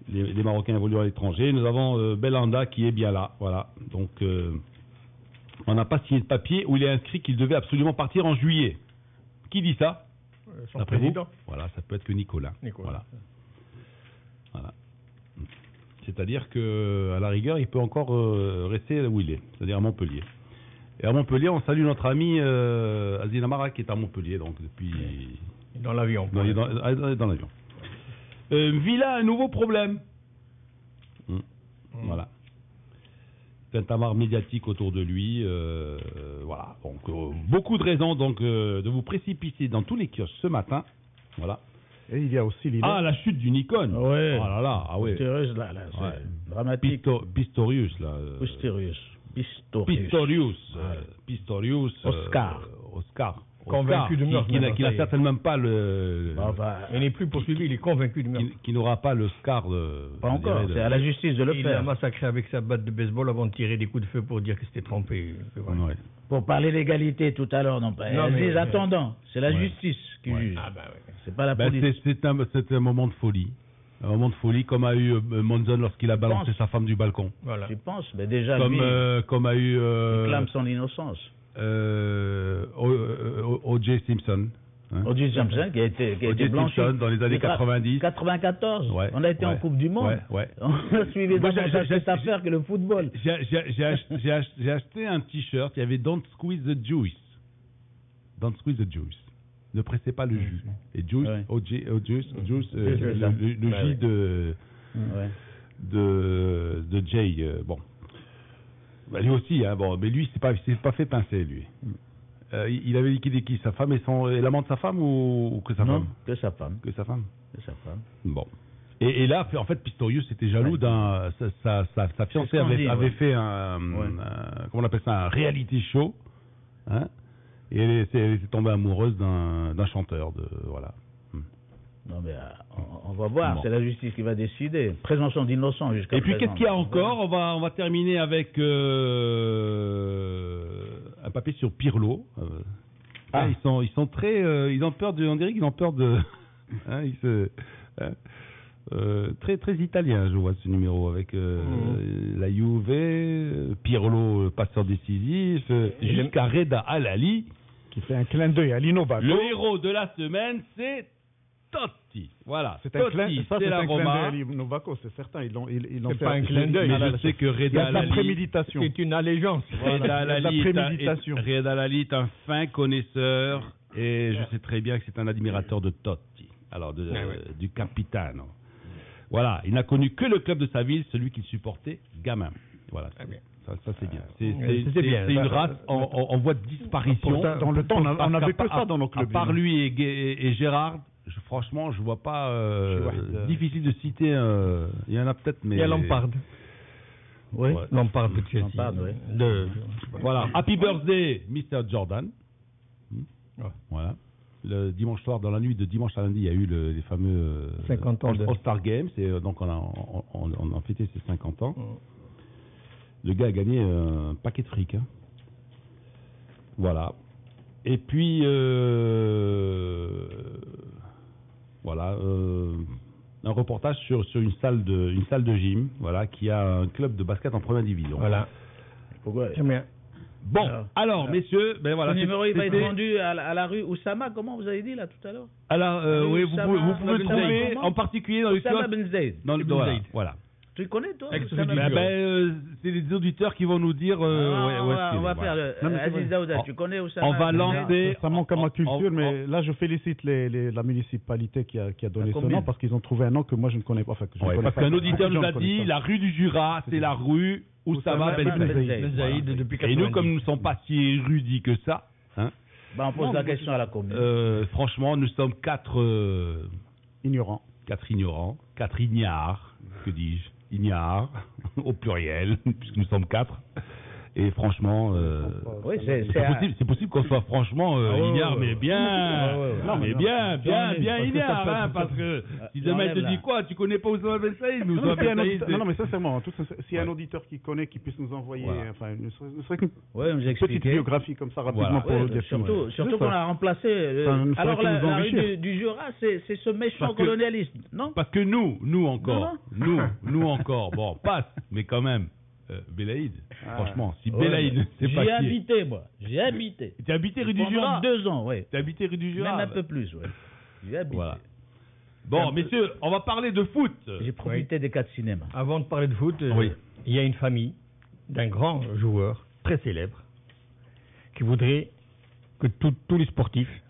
les Marocains évoluant à l'étranger. Nous avons Belhanda qui est bien là. Voilà. Donc, on n'a pas signé de papier où il est inscrit qu'il devait absolument partir en juillet. Qui dit ça? Son président. Voilà, ça peut être que Nicolas. Voilà. C'est-à-dire qu'à la rigueur, il peut encore rester où il est, c'est-à-dire à Montpellier. Et à Montpellier, on salue notre ami Azil Amara qui est à Montpellier, donc depuis... Dans l'avion. Dans l'avion. Villa, un nouveau problème. Voilà. Tintamarre médiatique autour de lui. Voilà. Donc, beaucoup de raisons donc, de vous précipiter dans tous les kiosques ce matin. Voilà. Et il y a aussi l'idée. La chute du Nikon. Ouais. Oh là là. Ah ouais. Pistorius, là, c'est dramatique. Pistorius, là. Pistorius. Oscar. Convaincu de meurtre. Qui n'a certainement pas le... il n'est plus poursuivi, il est convaincu de meurtre. Qui n'aura pas le scar de... Pas encore, c'est à la justice de le faire. Il a massacré avec sa batte de baseball avant de tirer des coups de feu pour dire que c'était trompé. Ouais. Pour parler d'égalité tout à l'heure, non pas. Attendant, c'est la justice qui juge. C'est pas la police. C'est un moment de folie. Un moment de folie, comme a eu Monzon lorsqu'il a balancé sa femme du balcon. Voilà. Je pense, mais déjà comme a eu... il clame son innocence. O.J. Simpson. O.J. Simpson qui a été blanchi dans les années 90. 94. Ouais, on a été en Coupe du Monde. Ouais. On a suivi cette affaire que le football. J'ai acheté un t-shirt, il y avait Don't Squeeze the Juice. Don't Squeeze the Juice. Ne pressez pas le jus. Et Juice, Juice, le J de Jay. Bon. Lui aussi, hein, mais lui, c'est pas fait pincer, lui. Il avait liquidé qui? Sa femme et l'amant de sa femme ou que sa femme? Que sa femme. Que sa femme. Bon. Et là, en fait, Pistorius était jaloux sa fiancée avait fait comment on appelle ça, un reality show, hein, et elle était tombée amoureuse d'un chanteur voilà. Non mais on va voir, c'est la justice qui va décider. Présomption d'innocence jusqu'à présent. Et puis qu'est-ce qu'il y a encore? On va terminer avec un papier sur Pirlo. Ils sont très, ils ont peur on dirait qu'ils ont peur de, très très italien, je vois ce numéro avec la Juve, Pirlo passeur décisif, jusqu'à Reda Alali Qui fait un clin d'œil à Lino Bacco. Le héros de la semaine, c'est Totti. Voilà. C'est un clin d'œil Roma. à Lino Bacco, c'est certain. Ils l'ont c'est pas un clin d'œil. Mais je sais que Reda Lali, c'est une allégeance. Reda Lali est un fin connaisseur et je sais très bien que c'est un admirateur de Totti. Alors, du Capitano. Voilà. Il n'a connu que le club de sa ville, celui qu'il supportait gamin. Voilà. Ça c'est bien. C'est une race en voie de disparition. Dans le temps, on n'avait que ça dans nos clubs. À part lui et Gérard, franchement, je vois pas. Difficile de citer. Il y en a peut-être, mais. Il y a Lampard. Oui. Lampard de Chelsea. Lampard, oui. Voilà. Happy birthday, Mr. Jordan. Voilà. Le dimanche soir, dans la nuit de dimanche à lundi, il y a eu les fameux 50 ans All-Star Games. Et donc, on a fêté ses 50 ans. Le gars a gagné un paquet de fric. Hein. Voilà. Et puis, voilà, un reportage sur une salle de gym, voilà, qui a un club de basket en première division. Voilà. Bon, alors, messieurs, ben voilà. Le numéro, il va être vendu à la rue Oussama, comment vous avez dit là tout à l'heure? Alors, oui, vous pouvez le trouver, en particulier dans le Oussama Ben Zaid. Voilà. Tu le connais, toi? C'est les auditeurs qui vont nous dire. On va faire le Aziz Daouda. Tu connais Oussama? On va lancer. Ça manque à ma culture, mais là, je félicite la municipalité qui a donné ce nom parce qu'ils ont trouvé un nom que moi je ne connais pas. Parce qu'un auditeur nous a dit la rue du Jura, c'est la rue Oussama Ben Zaid. Et nous, comme nous ne sommes pas si érudits que ça, hein, on pose la question à la commune. Franchement, nous sommes quatre ignorants. 4 ignares, que dis-je, ignares, au pluriel, puisque nous sommes 4. Et franchement, oui, c'est possible qu'on soit franchement ignare, mais bien, bien ignare, hein, parce que si demain il te dit quoi, tu connais pas Oussama Ben Saïd, nous sommes non, mais sincèrement, s'il y a un auditeur qui connaît, qui puisse nous envoyer, enfin, ne serait qu'une petite biographie comme ça rapidement pour le dire. Surtout qu'on a remplacé. Alors la rue du Jura, c'est ce méchant colonialisme, non? Parce que nous encore, bon, passe, mais quand même. Belaïd, franchement, si Belaïd, c'est pas. J'ai habité. Tu as habité rue du Jura? 2 ans, oui. Tu as habité rue du Jura? Même un peu plus, oui. J'ai habité. Voilà. Bon, messieurs, on va parler de foot. J'ai profité des 4 cinémas. Avant de parler de foot, il y a une famille d'un grand joueur très célèbre qui voudrait que tous les sportifs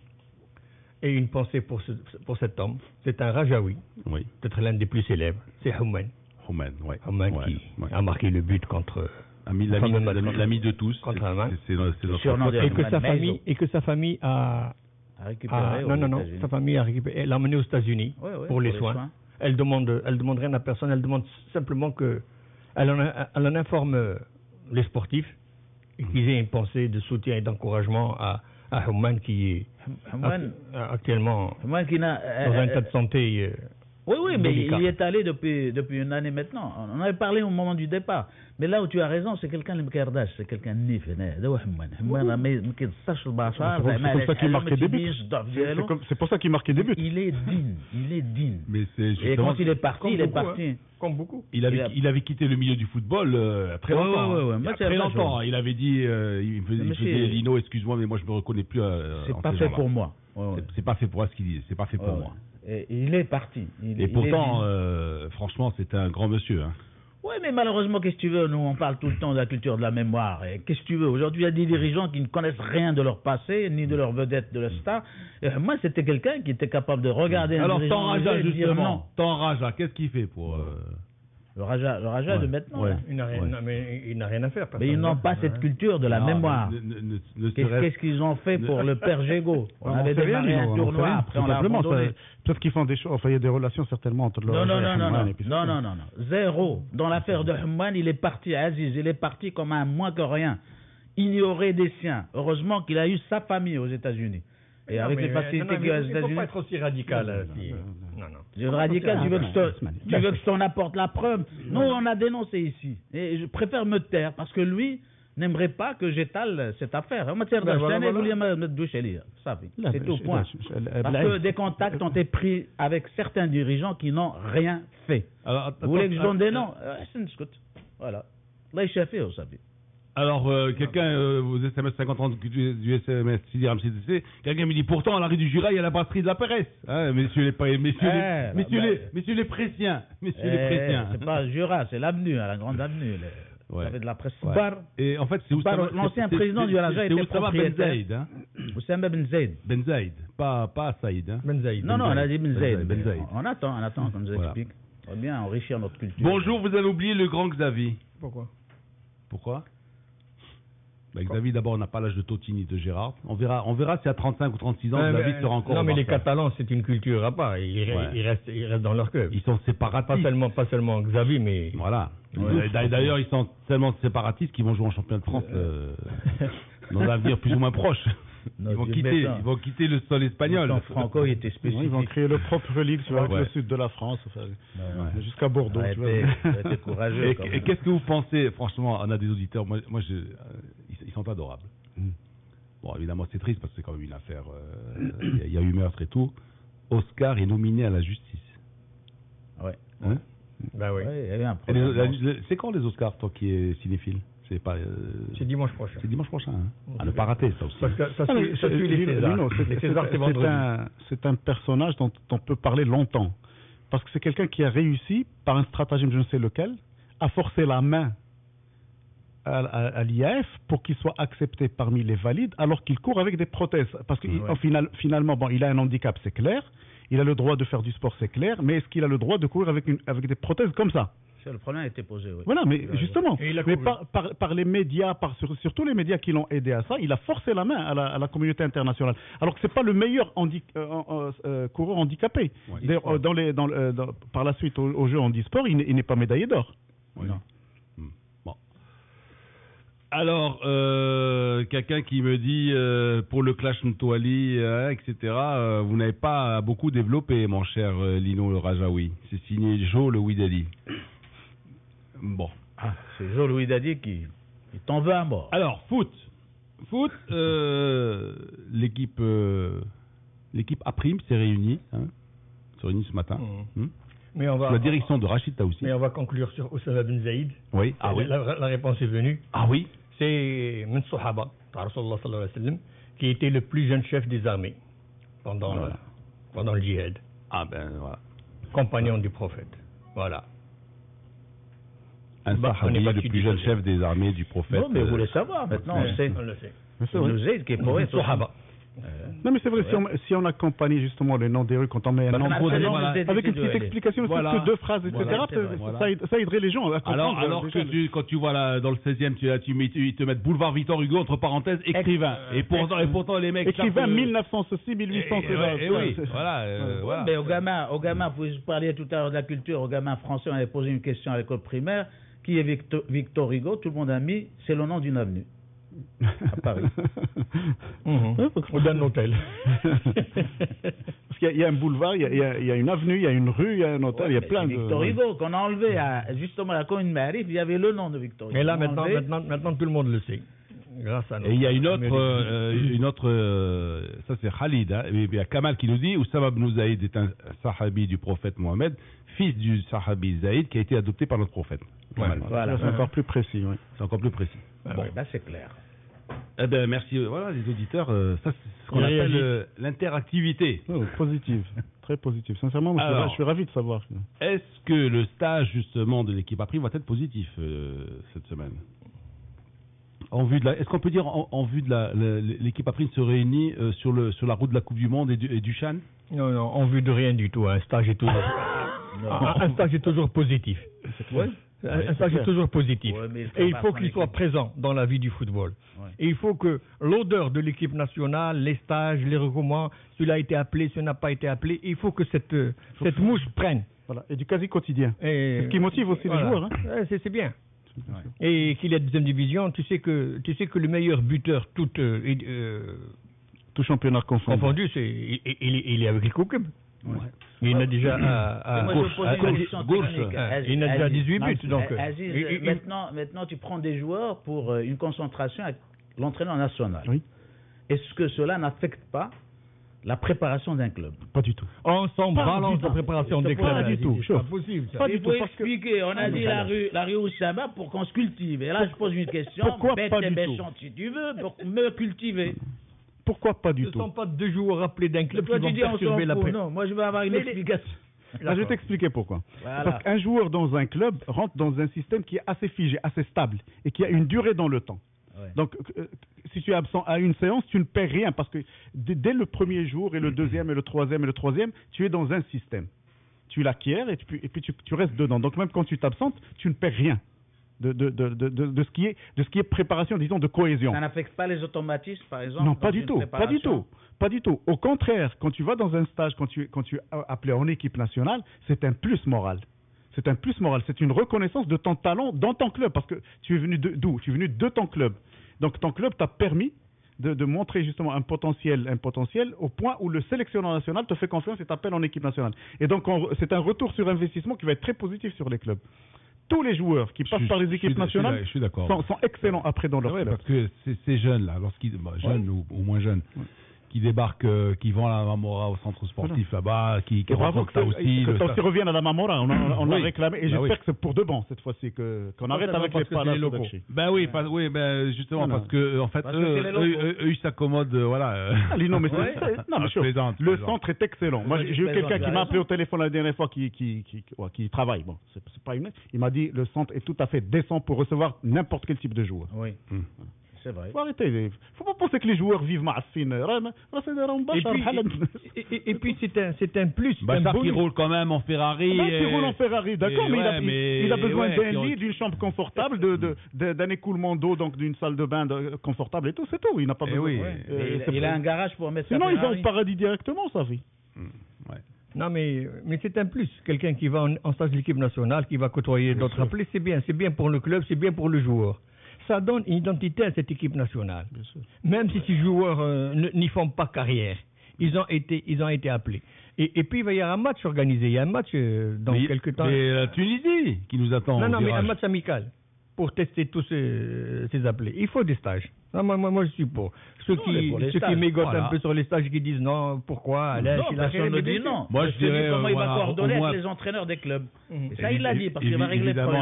aient une pensée pour cet homme. C'est un Rajaoui, peut-être l'un des plus célèbres. C'est Houman. Houman qui a marqué le but contre l'ami de tous. Contre Allemagne. Et que sa famille a récupéré. Sa famille a récupéré. Elle l'a emmené aux États-Unis pour les soins. Elle demande rien à personne. Elle demande simplement que elle en informe les sportifs et qu'ils aient une pensée de soutien et d'encouragement à Houman qui est actuellement dans un état de santé. Oui, mais il y est allé depuis une année maintenant. On avait parlé au moment du départ. Mais là où tu as raison, c'est quelqu'un de Mkardash, c'est quelqu'un de Nif. C'est pour ça qu'il marquait des buts. C'est pour ça qu'il marquait des buts. Il est digne. Mais et quand il est parti, comme beaucoup. Il avait quitté le milieu du football très longtemps. Très longtemps. Il avait dit, il faisait Lino, excuse-moi, mais moi je me reconnais plus. C'est pas fait pour moi. C'est pas fait pour moi ce qu'il dit. C'est pas fait pour moi. Et il est parti. Pourtant, franchement, c'était un grand monsieur. Hein. Oui, mais malheureusement, qu'est-ce que tu veux? Nous, on parle tout le temps de la culture de la mémoire. Et qu'est-ce que tu veux? Aujourd'hui, il y a des dirigeants qui ne connaissent rien de leur passé, ni de leur vedette, de leur star. Moi, c'était quelqu'un qui était capable de regarder un dirigeant. Alors, Raja, justement, Raja, qu'est-ce qu'il fait pour... Le Raja de maintenant. Il n'a rien à faire. Mais ils n'ont pas cette culture de la mémoire. Qu'est-ce qu'ils ont fait pour le père Gégaud? On avait démarré un tournoi, après on l'a abandonné. Peut-être qu'ils font des choses, enfin il y a des relations certainement entre Non. Zéro. Dans l'affaire de Houman, il est parti, Aziz, il est parti comme un moins que rien. Ignoré des siens. Heureusement qu'il a eu sa famille aux États-Unis. Et avec les facilités qu'il y a aux États-Unis. Il ne faut pas être aussi radical. Non. Radical, tu veux que je t'en apporte la preuve? Nous, on a dénoncé ici. Et je préfère me taire parce que lui n'aimerait pas que j'étale cette affaire. En matière c'est tout, point. Parce que des contacts ont été pris avec certains dirigeants qui n'ont rien fait. Vous voulez que je donne des noms? Voilà. Là, il chef, vous savez. Alors, quelqu'un, vos SMS 50 du SMS Sidi Ramsey, quelqu'un me dit pourtant à l'arrêt du Jura, il y a la brasserie de la Péresse. Hein, messieurs les Prétiens. C'est pas Jura, c'est l'avenue, la grande avenue. Vous avez de la presse bar. Et en fait, c'est l'ancien président du Raja était propriétaire. Ben Zaïd. Hein. Oussama Ben Zaïd. Ben Zaïd, pas Saïd. Hein. Ben Zaïd. Non, on a dit Ben Zaïd. Ben Zaïd. On attend qu'on nous explique. On va bien enrichir notre culture. Bonjour, vous avez oublié le grand Xavier. Pourquoi Xavier, d'abord, on n'a pas l'âge de Totti ni de Gérard. On verra si à 35 ou 36 ans, Xavier sera encore. Non, mais les Catalans, c'est une culture à part. Ils restent dans leur cœur. Ils sont séparatistes. Pas seulement Xavier, mais. Voilà. D'ailleurs, ils sont tellement séparatistes qu'ils vont jouer en championnat de France dans un avenir plus ou moins proche. Ils vont quitter le sol espagnol. Franco, il était spécifique. Ils vont créer leur propre ligue, tu vois, avec le sud de la France, jusqu'à Bordeaux. C'était courageux. Et qu'est-ce que vous pensez, franchement, on a des auditeurs, ils sont adorables. Bon, évidemment, c'est triste parce que c'est quand même une affaire, il y a eu meurtre et tout. Oscar est nominé à la justice. Ouais. Hein? Bah oui. Il y avait un problème. C'est quand les Oscars, toi qui es cinéphile? C'est dimanche prochain. C'est dimanche prochain. Hein. À ne pas rater, ça aussi. Parce que ça suit les Césars. Les Césars, c'est vendredi. C'est un personnage dont on peut parler longtemps. Parce que c'est quelqu'un qui a réussi, par un stratagème je ne sais lequel, à forcer la main à l'IAF pour qu'il soit accepté parmi les valides, alors qu'il court avec des prothèses. Parce que finalement, bon, il a un handicap, c'est clair. Il a le droit de faire du sport, c'est clair. Mais est-ce qu'il a le droit de courir avec des prothèses comme ça? Le problème a été posé, oui. Voilà, mais justement, par les médias, surtout les médias qui l'ont aidé à ça, il a forcé la main à la communauté internationale. Alors que c'est pas le meilleur coureur handicapé. D'ailleurs, par la suite aux Jeux handisport, il n'est pas médaillé d'or. Oui. Non. Bon. Alors, quelqu'un qui me dit pour le clash Ntouali, etc. Vous n'avez pas beaucoup développé, mon cher Lino le Rajaoui. C'est signé Joe le Ouidali. Bon. C'est Joe Louis Dadi qui t'en veut à mort. Alors, foot, l'équipe A' s'est réunie, ce matin. Mais on va, sous la direction de Rachid Taoussi. Mais on va conclure sur Oussama Ben Zaïd. Oui. La réponse est venue. Ah oui. C'est Min Sahaba, Rasulullah sallallahu alayhi wa sallam, qui était le plus jeune chef des armées pendant le djihad. Ah ben voilà. Compagnon du prophète. Voilà. Un sahabi, le plus jeune chef des armées du prophète. Non, mais vous voulez savoir, maintenant on le sait. C'est le Zayd qui est poète. Sahaba. Non, mais c'est vrai, si on accompagne justement les noms des rues, quand on met un nom avec une petite explication, que 2 phrases, etc., ça aiderait les gens à comprendre. Alors que quand tu vois dans le 16e, ils te mettent boulevard Victor Hugo, entre parenthèses, écrivain. Et pourtant, les mecs. Écrivain 1900 ceci, 1800 cela. Oui, voilà. Mais au gamin, vous parliez tout à l'heure de la culture, au gamin français, on avait posé une question à l'école primaire. Qui est Victor Hugo? Tout le monde a mis, c'est le nom d'une avenue. À Paris. Ou d'un hôtel. Parce qu'il y a un boulevard, il y a une avenue, il y a une rue, il y a un hôtel, il y a plein de... Victor Hugo, qu'on a enlevé justement à la commune Marif, il y avait le nom de Victor Hugo. Mais là, maintenant, tout le monde le sait. Grâce à nous. Et il y a une autre, ça c'est Khalid, il y a Kamal qui nous dit, Oussama ibn Zaïd est un sahabi du prophète Mohamed, fils du sahabi Zaïd qui a été adopté par notre prophète. Voilà, c'est encore plus précis. Oui. C'est encore plus précis. Bon, là c'est clair. Eh ben merci. Voilà, les auditeurs, ça c'est ce qu'on appelle l'interactivité. Positive, très positive. Sincèrement, moi, je suis ravi de savoir. Est-ce que le stage justement de l'équipe A' va être positif cette semaine? Est-ce qu'on peut dire en vue de l'équipe A' se réunit sur la route de la Coupe du Monde et du Chan? Non, en vue de rien du tout. Un stage est toujours, un stage est toujours positif. Un stage est toujours positif. Et il faut qu'il soit présent dans la vie du football. Et il faut que l'odeur de l'équipe nationale, les stages, les regroupements, celui-là a été appelé, celui n'a pas été appelé, il faut que cette mouche prenne. Voilà. Et du quasi quotidien. Ce qui motive aussi les joueurs. Hein. C'est bien. Et qu'il y a deuxième division, tu sais que le meilleur buteur tout championnat confondu, il est avec les Koukeb. Il a déjà à gauche. Il a déjà 18 buts. Donc, Aziz, maintenant, tu prends des joueurs pour une concentration avec l'entraîneur national. Oui. Est-ce que cela n'affecte pas la préparation d'un club. Pas du tout. On s'en Pas balance du la tout. préparation des Pas clubs. du tout. C'est pas possible, ça. Pas du Il tout, faut parce que- expliquer. On a dit la rue Oussama pour qu'on se cultive. Et là, je pose une question. Pourquoi bête pas et du tout méchante, si tu veux, pour me cultiver. Pourquoi pas Ce du ne tout? sont pas 2 joueurs appelés d'un club Toi, qui tu vont dis on s'en perturber la fout. pré- Non, moi, je veux avoir une Mais- explication. Je vais t'expliquer pourquoi. Voilà. Parce qu'un joueur dans un club rentre dans un système qui est assez figé, assez stable et qui a une durée dans le temps. Ouais. Donc, si tu es absent à une séance, tu ne perds rien parce que dès le premier jour et le deuxième et le troisième, tu es dans un système. Tu l'acquiers et puis tu restes dedans. Donc, même quand tu t'absentes, tu ne perds rien de ce qui est préparation, disons, de cohésion. Ça n'affecte pas les automatismes, par exemple? Non, dans pas du une tout, pas du préparation? tout, pas du tout. Au contraire, quand tu vas dans un stage, quand tu es appelé en équipe nationale, c'est un plus moral. C'est un plus moral, c'est une reconnaissance de ton talent dans ton club, parce que tu es venu d'où? Tu es venu de ton club. Donc ton club t'a permis de montrer justement un potentiel au point où le sélectionneur national te fait confiance et t'appelle en équipe nationale. Et donc c'est un retour sur investissement qui va être très positif sur les clubs. Tous les joueurs qui passent par les équipes nationales je suis d'accord. sont excellents après dans leur Ouais, club. parce que ces jeunes-là, jeunes ou moins jeunes, qui débarquent, qui vont à la Mamora au centre sportif là-bas, qui Bravo rencontrent aussi. que ça aussi revienne à la Mamora, on l'a Oui. réclamé et Bah j'espère oui. que c'est pour de bon cette fois-ci qu'on arrête ça va avec parce les que c'est palas les locaux. Sodakchi. Ben oui, justement Non, parce que en fait Parce que c'est les locaux. eux ils s'accommodent, voilà. Ah, Lino, mais Ouais. non, mais Je plaisante, le centre est excellent. Moi, Ouais, j'ai eu tu quelqu'un plaisantes, qui tu m'a as appelé au raison. téléphone la dernière fois qui travaille. Bon, c'est pas une. Il m'a dit le centre est tout à fait décent pour recevoir n'importe quel type de joueur. Oui, c'est vrai. Faut arrêter. Faut pas penser que les joueurs vivent معفين. Et puis c'est un plus. un Bachar qui bonus. roule quand même en Ferrari. Qui roule en Ferrari, d'accord, mais, il a besoin ouais, d'un lit, d'une chambre confortable, d'un écoulement d'eau, donc d'une salle de bain confortable et tout, c'est tout. Il n'a pas besoin. oui. Il a un garage pour mettre Sinon, sa il va Ferrari. au paradis directement, ça vie. Non, mais c'est un plus. Quelqu'un qui va en stage de l'équipe nationale, qui va côtoyer d'autres appelés, c'est bien. C'est bien pour le club, c'est bien pour le joueur. Ça donne une identité à cette équipe nationale. Même si ces joueurs n'y font pas carrière, ils ont été appelés. Et puis il va y avoir un match organisé. Il y a un match dans quelques temps. C'est la Tunisie qui nous attend. Non, au mais virage. un match amical pour tester tous ces appelés. Il faut des stages. Non, moi je suis pour. Ceux pour les qui stages, mégotent voilà. un peu sur les stages, qui disent non, pourquoi Non, personne ne dit non. Moi, je dirais, comment il va voilà, coordonner au moins- avec les entraîneurs des clubs. Et ça, il l'a dit, parce qu'il va régler le Évidemment,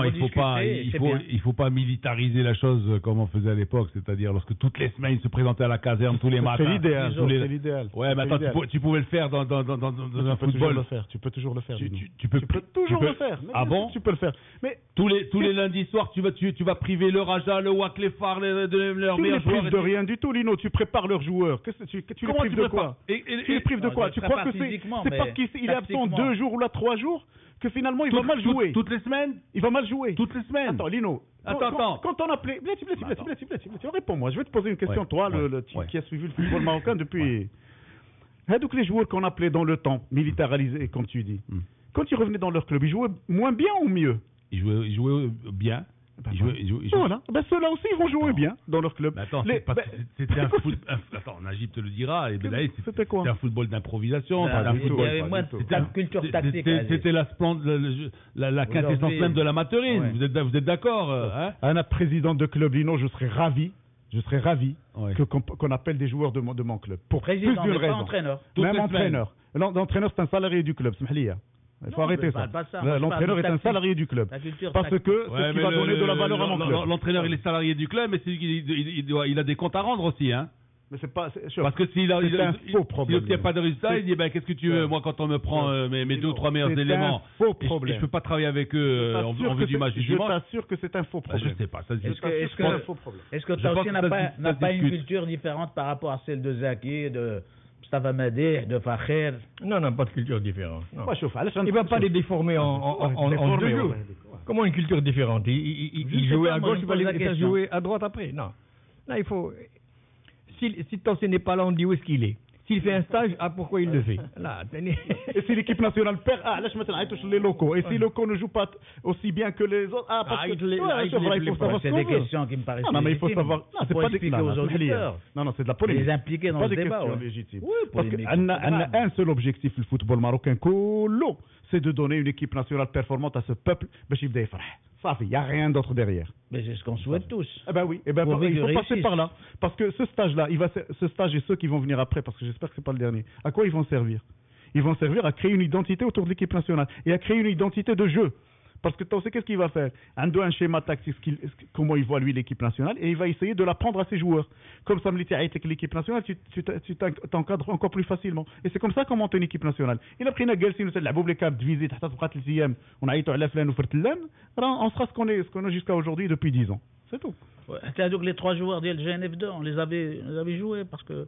problème. il faut pas militariser la chose comme on faisait à l'époque, c'est-à-dire lorsque toutes les semaines ils se présentaient à la caserne tous les matins. C'est l'idéal. Tous les- C'est l'idéal. Ouais, mais C'est attends, l'idéal. tu pouvais le faire dans un Tu peux toujours football. le faire. Tu peux toujours le faire. Tu- Lino. tu peux toujours tu le peux- faire. Mais Ah bien bon sûr, tu peux le faire. Mais Tous les lundis soirs, tu vas priver le Raja, le Wak, les Phares, leurs tu ne les meilleurs joueurs. prives de rien du tout, Lino. Tu prépares leurs joueurs. Tu les Comment prives tu de prépares quoi Tu les prives de Non, quoi je Tu prépare crois que physiquement, c'est mais parce qu'il est absent tactiquement. 2 jours ou là 3 jours que finalement il va mal jouer. Toutes les semaines. Il va mal jouer. Toutes les semaines. Attends, Lino. Attends. Quand on appelait. Blati, réponds-moi. Je vais te poser une question, Ouais, toi, ouais, le type ouais. qui a suivi le football marocain depuis. Donc les joueurs qu'on appelait dans le temps, militarisés, comme tu dis, quand ils revenaient dans leur club, ils jouaient moins bien ou mieux? Ils jouaient bien. Ils jouaient- Voilà. Ben, ceux-là aussi, ils vont jouer bien dans leur club. Mais attends, Les- c'est parce ben, que c'était un foot. Attends, Najib te le dira. Et ben là, C'était quoi? un football d'improvisation. Ah, pas un il y football. avait moins de C'était un- culture c'était- tactique. c'était- Aziz. C'était la quintessence Aujourd'hui- même de l'amateurisme. Ouais. Vous êtes d'accord hein? Un président de club, Lino, je serais ravi Ouais. qu'on appelle des joueurs de mon club. Pour Président, plus d'une mais pas raison. entraîneur. Toutes Même les entraîneur. L'entraîneur, c'est un salarié du club. Smahliya. Il faut Non, arrêter mais ça. pas ça. Moi, je L'entraîneur parle est de un tactique. salarié du club. La culture Parce tactique. que c'est ce qui va donner de la valeur à mon club. L'entraîneur, il est salarié du club, mais il a des comptes à rendre aussi. Hein? Mais c'est pas. Parce que s'il c'est un faux problème. s'il n'obtient pas de résultat, il dit ben, qu'est-ce que tu veux? Moi, quand on me prend mes 2 ou 3 meilleurs C'est éléments, un faux et problème. je peux pas travailler avec eux en vue du match du Je dimanche. t'assure que c'est un faux Ah, je problème. sais pas. Ça, Est-ce que C'est un faux problème. est-ce que Je toi pense aussi que n'a ça pas, se pas une discute. culture différente par rapport à celle de Zaki, de Mustafa Madeh, de Fakher? Non, pas de culture différente. Non. Moi, chauffe. Il ne va pas les déformer en 2 jours. Comment une culture différente? Il Je sais jouait pas, à moi, gauche, je il va pose la les faire question. jouer à droite après. Non. Là, il faut. Si Tassé n'est pas là, on dit où est-ce qu'il est. S'il fait un stage, pourquoi il le fait? Là, tenez. Et si l'équipe nationale perd, laisse maintenant, elle touche les locaux. Et si les locaux ne jouent pas aussi bien que les autres, parce que. Il faut savoir ce C'est qu'on des veut. questions qui me paraissent Non, mais il faut légitimes. savoir. Non, c'est Pour pas des expliquer aux auditeurs. Non, c'est de la polémique. Les impliquer dans pas ce des débat. questions ouais. légitimes. Oui, Parce polémique, qu'on c'est a grave. un seul objectif, le football marocain, colo, c'est de donner une équipe nationale performante à ce peuple. Ça fait, il n'y a rien d'autre derrière. Mais c'est ce qu'on souhaite tous. Eh ben oui, Pour il faut vivre passer réussisse. par là. Parce que ce stage-là, ce stage et ceux qui vont venir après, parce que j'espère j'espère que c'est pas le dernier. À quoi ils vont servir? Ils vont servir à créer une identité autour de l'équipe nationale et à créer une identité de jeu. Parce que tu sais qu'est-ce qu'il va faire? Un schéma tactique, comment il voit lui l'équipe nationale, et il va essayer de l'apprendre à ses joueurs. Comme ça, avec l'équipe nationale, tu t'encadres encore plus facilement. Et c'est comme ça qu'on monte une équipe nationale. Il a pris une gueule, si nous avons les câbles divisés, on a été à la flaine ou on sera ce qu'on est jusqu'à aujourd'hui depuis 10 ans. C'est tout. C'est-à-dire que les 3 joueurs du LGNF2, on les avait joués parce que.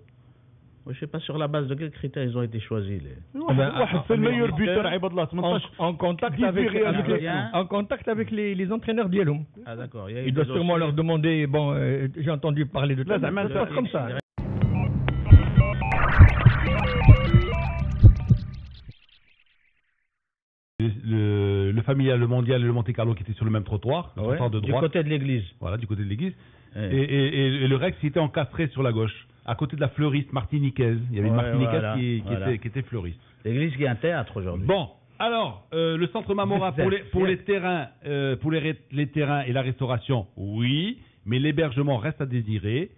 Je ne sais pas sur la base de quels critères ils ont été choisis. C'est le meilleur buteur en contact avec les entraîneurs d'Yelloum. Ah d'accord. Il doit sûrement leur demander, bon, j'ai entendu parler de ça, ça se passe comme ça. Le familial, le mondial et le Monte Carlo qui étaient sur le même trottoir, de droite. Du côté de l'église. Voilà, du côté de l'église. Et le Rex était encastré sur la gauche, à côté de la fleuriste martiniquaise. Il y avait une martiniquaise qui était fleuriste. L'église qui est un théâtre aujourd'hui. Bon, alors, le centre Mamora pour les terrains et la restauration, oui, mais l'hébergement reste à désirer.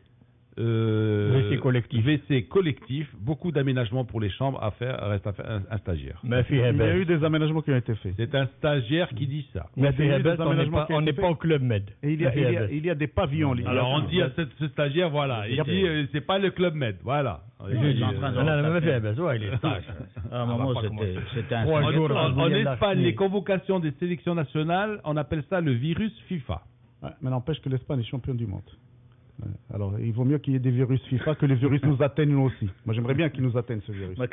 WC collectif, beaucoup d'aménagements pour les chambres à faire, reste à faire un stagiaire. Il y a eu des aménagements qui ont été faits. C'est un stagiaire qui dit ça. On n'est pas au Club Med. Et il y a des pavillons. Alors on dit à ce stagiagière, voilà, il dit c'est pas le Club Med, voilà. Il est sage. À un moment, c'était un En Espagne, les convocations des sélections nationales, on appelle ça le virus FIFA. Mais n'empêche que l'Espagne est champion du monde. Alors, il vaut mieux qu'il y ait des virus FIFA que les virus nous atteignent nous aussi. Moi, j'aimerais bien qu'ils nous atteignent ce virus. Un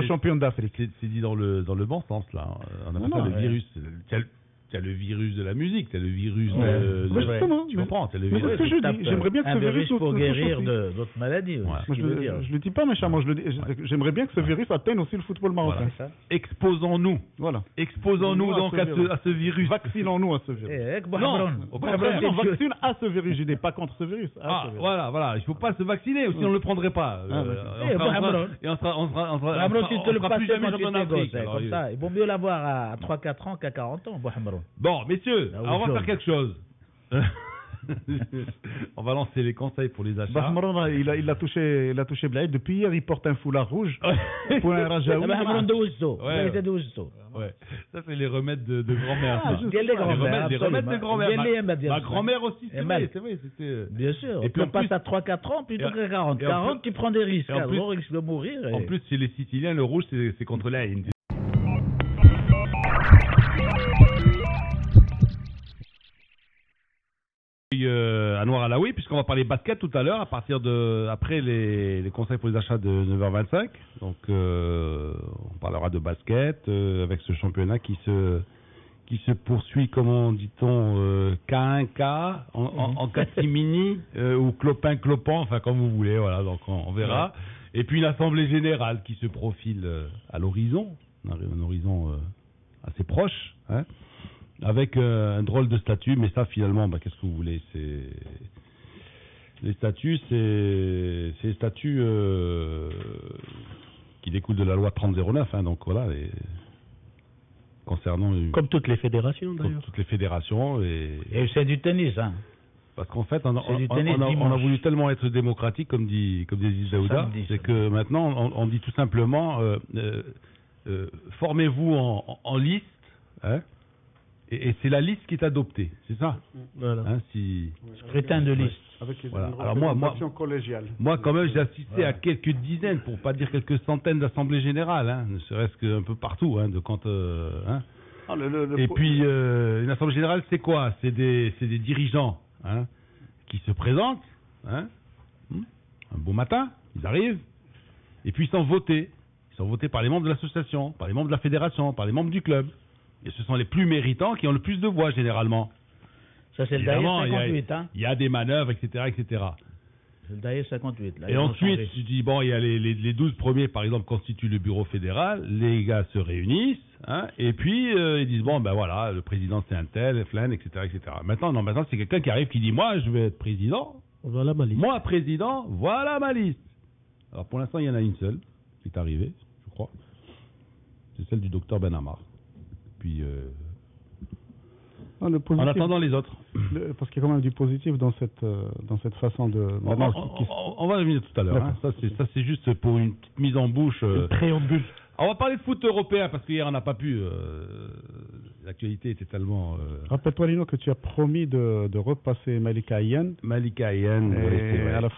champion d'Afrique. C'est dit dans le bon sens, là. On appelle ça le virus. Tu as le virus de la musique, tu as le virus de... Tu comprends, c'est le virus. C'est ce que je dis. J'aimerais bien que ce virus pour guérir d'autres maladies. Je le dis pas méchamment, j'aimerais bien que ce virus atteigne aussi le football marocain. Exposons-nous. Voilà. Exposons-nous donc à ce virus. Vaccinons-nous à ce virus. Non, au contraire. On vaccine à ce virus, je n'ai pas contre ce virus. Voilà, il ne faut pas se vacciner, sinon on ne le prendrait pas. Et on sera plus jamais champion d'Afrique. Il vaut mieux l'avoir à 3-4 ans qu'à 40 ans. Bon, messieurs, on va faire quelque chose. On va lancer les conseils pour les achats. Bahmaron, il a touché Blaïd. Depuis hier, il porte un foulard rouge. Pour un Rajaoui. Ouais. Ça, c'est les remèdes de grand-mère. Les remèdes de grand-mère. Ma grand-mère aussi, c'est vrai. Bien sûr. Et puis on passe à 3-4 ans plutôt qu'à 40. 40, tu prends des risques. Gros risque de mourir. En plus, chez les Siciliens, le rouge, c'est contre la haine. À Noir Alaoui, puisqu'on va parler basket tout à l'heure, après les conseils pour les achats de 9h25. Donc, on parlera de basket avec ce championnat qui se poursuit, comment dit-on, K1K, en catimini ou clopin-clopant, enfin comme vous voulez, voilà, donc on verra. Et puis une assemblée générale qui se profile à l'horizon, un horizon assez proche, hein. Avec un drôle de statut, mais ça finalement, qu'est-ce que vous voulez, les statuts, c'est les statuts qui découlent de la loi 3009, hein, donc voilà, concernant... Comme toutes les fédérations d'ailleurs. Comme toutes les fédérations. Et c'est du tennis, hein. Parce qu'en fait, on a voulu tellement être démocratique, comme dit Daouda, c'est que maintenant, on dit tout simplement, formez-vous en liste, hein. Et c'est la liste qui est adoptée, c'est ça. Voilà. Hein, scrutin de liste. Avec une représentation collégiale. Moi, quand même, j'ai assisté à quelques dizaines, pour pas dire quelques centaines d'assemblées générales, hein, ne serait-ce qu'un peu partout, hein, de quand. Hein. Et puis, une assemblée générale, c'est quoi? C'est des dirigeants, hein, qui se présentent, hein, un beau matin, ils arrivent, et puis ils sont votés. Ils sont votés par les membres de l'association, par les membres de la fédération, par les membres du club. Et ce sont les plus méritants qui ont le plus de voix, généralement. Ça, c'est le DAE 58. Il y a des manœuvres, etc. C'est le DAE 58. Là, et ensuite, tu dis, bon, il y a les 12 premiers, par exemple, constituent le bureau fédéral. Les gars se réunissent. Hein, et puis, ils disent, bon, ben voilà, le président, c'est un tel, Flan, etc. Maintenant, c'est quelqu'un qui arrive qui dit, moi, je vais être président. Voilà ma liste. Moi, président, voilà ma liste. Alors, pour l'instant, il y en a une seule qui est arrivée, je crois. C'est celle du docteur Benamar. Puis Non, le positif, en attendant les autres. Parce qu'il y a quand même du positif dans cette façon de... On va revenir tout à l'heure. Hein. Ça, c'est juste pour une petite mise en bouche. Préambule. On va parler de foot européen parce qu'hier on n'a pas pu. L'actualité était tellement. Rappelle-toi, Lino, que tu as promis de repasser Malika Ayan.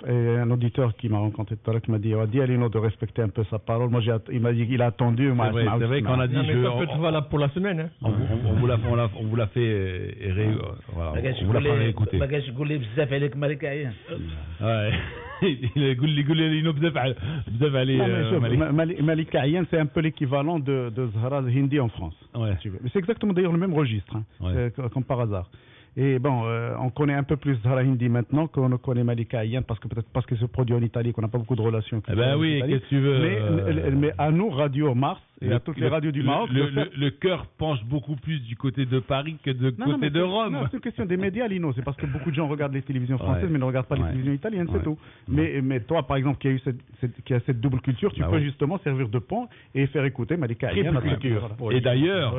Et un auditeur qui m'a rencontré tout à l'heure qui m'a dit dis à Lino de respecter un peu sa parole. Moi, il m'a dit qu'il a attendu. C'est vrai qu'on a dit. Ça peut être valable pour la semaine. Hein. On vous l'a fait. Voilà, on vous l'a fait réécouter. Malika Ayan, c'est un peu l'équivalent de Zahra Hindi en France. Ouais. Mais c'est exactement d'ailleurs le même registre, comme par hasard. Et bon, on connaît un peu plus Zahra Hindi maintenant qu'on ne connaît Malika Ayan, peut-être parce que c'est produit en Italie, qu'on n'a pas beaucoup de relations. Oui, qu'est-ce que tu veux. Mais à nous, Radio Mars, et à toutes les radios du Maroc... Le cœur penche beaucoup plus du côté de Paris que de côté de Rome. Non, c'est une question des médias, Lino. C'est parce que beaucoup de gens regardent les télévisions françaises, mais ne regardent pas les télévisions italiennes, c'est tout. Mais toi, par exemple, qui a cette double culture, tu peux justement servir de pont et faire écouter Malika Ayan. Et d'ailleurs,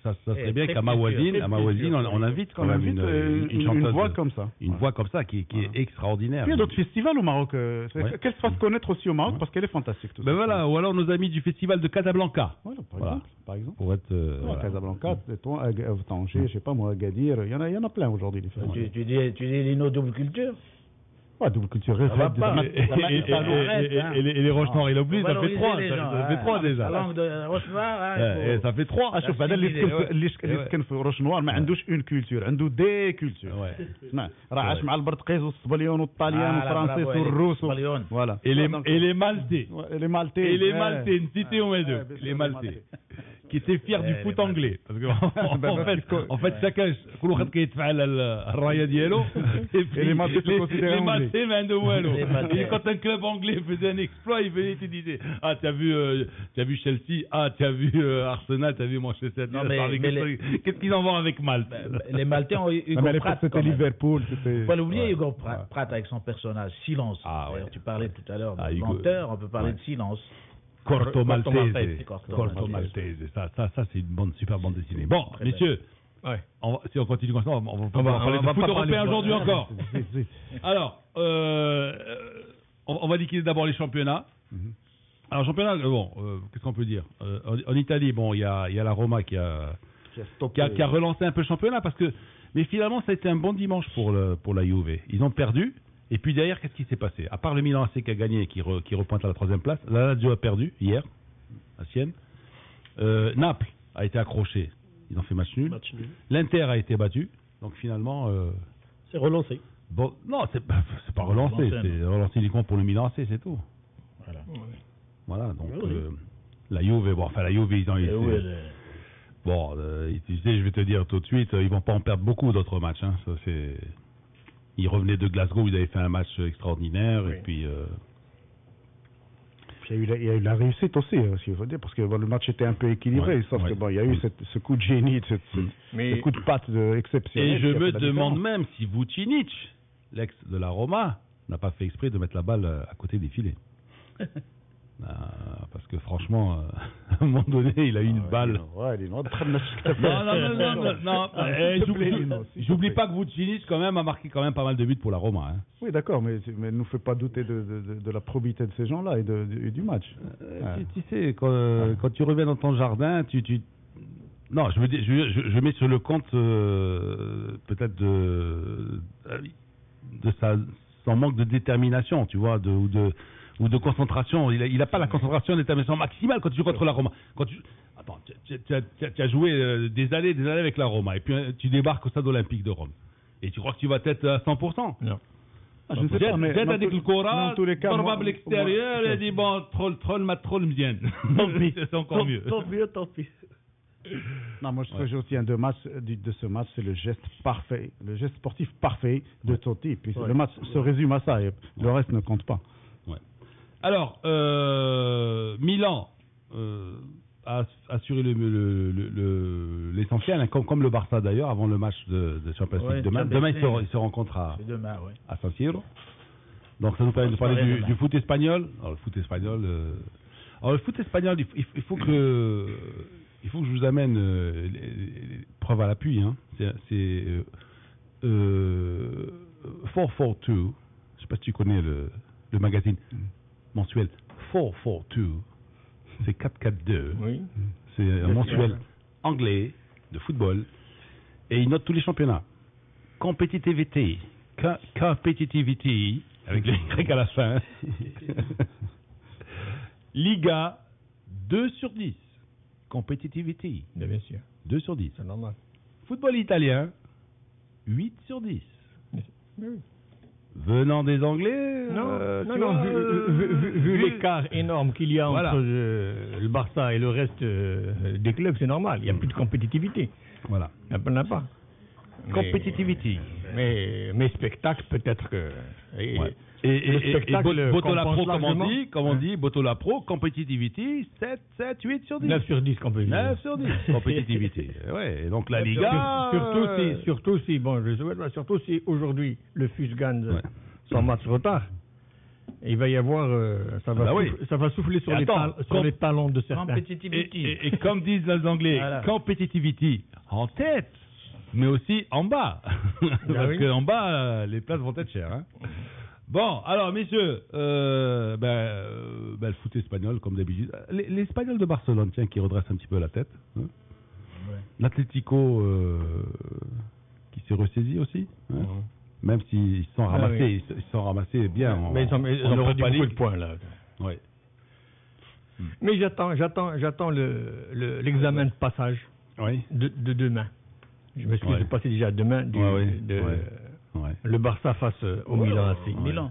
ça serait bien qu'à Mawazine, on invite quand même une chanteuse, une voix comme ça. Une voix comme ça qui est extraordinaire. Il y a d'autres festivals au Maroc. Qu'elle se fasse connaître aussi au Maroc parce qu'elle est fantastique. Voilà, ou alors nos amis du festival de Casablanca. Voilà, par exemple. Pour être, Casablanca, Tanger, je sais pas moi, Agadir, il y en a plein aujourd'hui. Tu dis Lino double culture. Ouais, double culture. Et les Roches-Noires, il oublie, ça fait 3. Ça fait 3 déjà. La langue de Roche-Noire, ça fait 3. شوف هذا اللي سكن في روش نوار ما عندوش اون كولتور عنده دي كولتور راه عاش مع البرتقيز والصبليون والطاليان والفرنسي والروس فوالا et les Maltais les Maltais نسيتيهم هذو les Maltais qui étaient fiers du foot anglais parce que en fait chacun كل واحد كيدفع على الرايه ديالو et les Maltais mais عندهم والو quand un club anglais faisait un exploit il venait et te disait t'as vu Chelsea, t'as vu Arsenal, t'as vu Manchester United, qu'est-ce qu'ils en vont avec Malte? Les Maltais ont Hugo Pratt. C'était Liverpool. Faut pas l'oublier, Hugo Pratt avec son personnage Silence. Tu parlais tout à l'heure de menteur, on peut parler de Silence. Corto Maltese. Ça c'est une super bande dessinée. Bon, messieurs, si on continue comme ça, on va parler de foot européen aujourd'hui encore. Alors, on va liquider d'abord les championnats. Alors, championnat, qu'est-ce qu'on peut dire en Italie, il y a la Roma qui a relancé un peu le championnat mais finalement, ça a été un bon dimanche pour la Juve. Ils ont perdu. Et puis derrière, qu'est-ce qui s'est passé? À part le Milan AC qui a gagné et qui repointe à la 3e place, la Lazio a perdu hier à Sienne. Naples a été accroché. Ils ont fait match nul. L'Inter a été battu. Donc finalement... c'est relancé. Bon, non, c'est pas relancé. C'est relancé uniquement pour le Milan AC, c'est tout. Voilà, donc la Juve, la Juve, ils ont été... Bon, tu sais, je vais te dire tout de suite, ils vont pas en perdre beaucoup d'autres matchs. Hein. Ça, c'est... Ils revenaient de Glasgow, ils avaient fait un match extraordinaire. Et puis... Il y a eu la réussite aussi, il faut dire, parce que le match était un peu équilibré, sauf que il y a eu ce coup de génie, ce coup de patte exceptionnel. Et je me demande même si Vucinic, l'ex de la Roma, n'a pas fait exprès de mettre la balle à côté des filets. Parce que franchement, à un moment donné, il a eu une balle. Non. J'oublie pas que Vucinic quand même a marqué quand même pas mal de buts pour la Roma. Hein. Oui, d'accord, mais ne nous fais pas douter de la probité de ces gens-là et du match. Tu sais, quand tu reviens dans ton jardin, non, je veux dire, je mets sur le compte peut-être de son manque de détermination, tu vois, ou de concentration. Il n'a pas la concentration et détermination maximale quand tu joues contre la Roma. Attends, tu as joué des années avec la Roma et puis tu débarques au stade olympique de Rome. Et tu crois que tu vas être à 100%? Non. Je ne sais pas, mais dans tous les cas, Torba à l'extérieur, il a dit bon, troll m'vient. C'est encore mieux. Tant pis. Non, moi je trouve aussi un de ce match, c'est le geste parfait, le geste sportif parfait de Totti. Puis le match se résume à ça et le reste ne compte pas. Alors, Milan a assuré l'essentiel, comme le Barça d'ailleurs, avant le match de Champions League. Demain ils se rencontrent à San Siro. Donc ça nous permet de parler du foot espagnol. Alors le foot espagnol, il faut que il faut que je vous amène les preuves à l'appui. Hein. C'est 442. Je ne sais pas si tu connais le magazine mensuel 442. C'est 442. Oui. C'est un mensuel anglais de football. Et il note tous les championnats. Competitivity. Competitivity. Avec les Y à la fin. Liga, 2 sur 10. Competitivity. Bien sûr. 2 sur 10. C'est normal. Football italien, 8 sur 10. Oui. Venant des Anglais vu l'écart énorme qu'il y a Voilà. entre le Barça et le reste des clubs, c'est normal. Il n'y a plus de compétitivité. Voilà. Il n'y en a pas. Competitivity. Mais spectacle, peut-être que. Ouais. Le Et spectacle Botola compense Pro, largement. comme on dit, Botola Pro, competitivity, 7, 8 sur 10. 9 sur 10 compétitivité. 9 sur 10, compétitivité. Ouais, et donc la Liga... Surtout si aujourd'hui le FUS gagne son match retard, il va y avoir, ça va souffler sur les talons de certains. Competitivity. Et comme disent les Anglais, Voilà. competitivity en tête, mais aussi en bas. Parce qu'en bas, les places vont être chères. Hein. Bon, alors messieurs, le foot espagnol, comme d'habitude. Les Espagnols de Barcelone, tiens, qui redressent un petit peu la tête. Hein. Ouais. L'Atlético, qui s'est ressaisi aussi. Hein. Même s'ils se sont ramassés, ils se sont ramassés bien. Mais ils ont perdu beaucoup de points là. Ouais. Mais j'attends l'examen de passage de demain. Je me suis passé déjà demain le Barça face au Milan AC. Milan.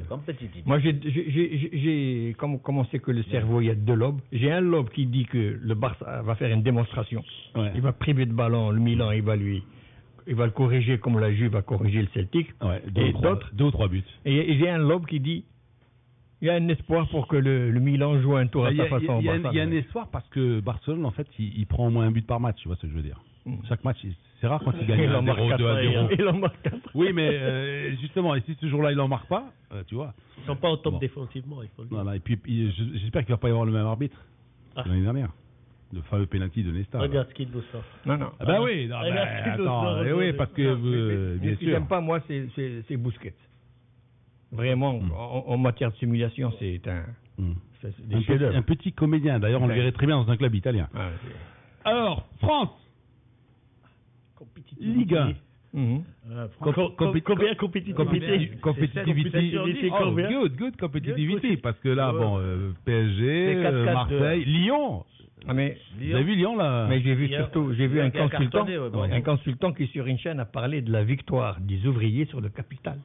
Compétitif. Moi, j'ai commencé que le cerveau, il y a 2 lobes. J'ai un lobe qui dit que le Barça va faire une démonstration. Ouais. Il va priver de ballon le Milan, il va le corriger comme la Juve a corrigé le Celtic. Ouais, et d'autres 2 ou 3 buts. Et j'ai un lobe qui dit il y a un espoir pour que le Milan joue un tour à sa façon. Il y a un espoir parce que Barcelone, en fait, il prend au moins un but par match, tu vois ce que je veux dire. Chaque match, c'est rare quand il gagne 1-0, 2-0. Il en marque 4. Oui, mais justement, et si ce jour-là, il n'en marque pas, tu vois. Ils ne sont pas au top défensivement, il faut le dire. Voilà, et puis, j'espère qu'il ne va pas y avoir le même arbitre que l'année dernière. Le fameux penalty de Nesta. Regarde ce qu'il nous sort. Non. Ah bah oui, non, parce que, bien Ce que sûr. j'aime pas, moi, c'est Busquets. Vraiment, en matière de simulation, c'est Un petit comédien, d'ailleurs, on le verrait très bien dans un club italien. Alors, France, Liga. Combien compétitivité Competitivity. Oh, good competitivity. Parce que là, PSG, 4-4-2. Marseille, Lyon. Ah, mais Vous avez vu Lyon là? Mais j'ai vu un consultant, cartonné, un consultant qui sur une chaîne a parlé de la victoire des ouvriers sur le Capital.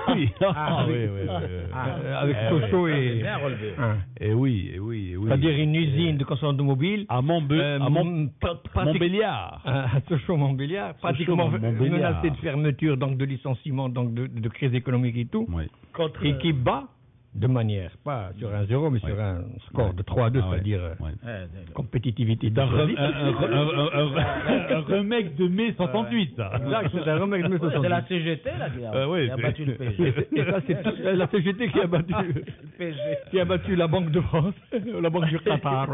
Oui. Avec Sochaux et. Bien relevé. Et oui. C'est-à-dire une usine de construction automobile. À Montbéliard. À Sochaux-Montbéliard. Pratiquement menacé de fermeture, donc de licenciement, donc de crise économique et tout. Oui. Et qui bat de manière, pas sur un 0, mais sur un score de 3-2, c'est-à-dire compétitivité. Un remake de mai 68, ça. Exact, c'est un remake de mai 68. C'est la CGT là, qui a battu le PSG. Et ça, c'est la CGT qui a battu qui a battu la Banque de France, la Banque du Qatar.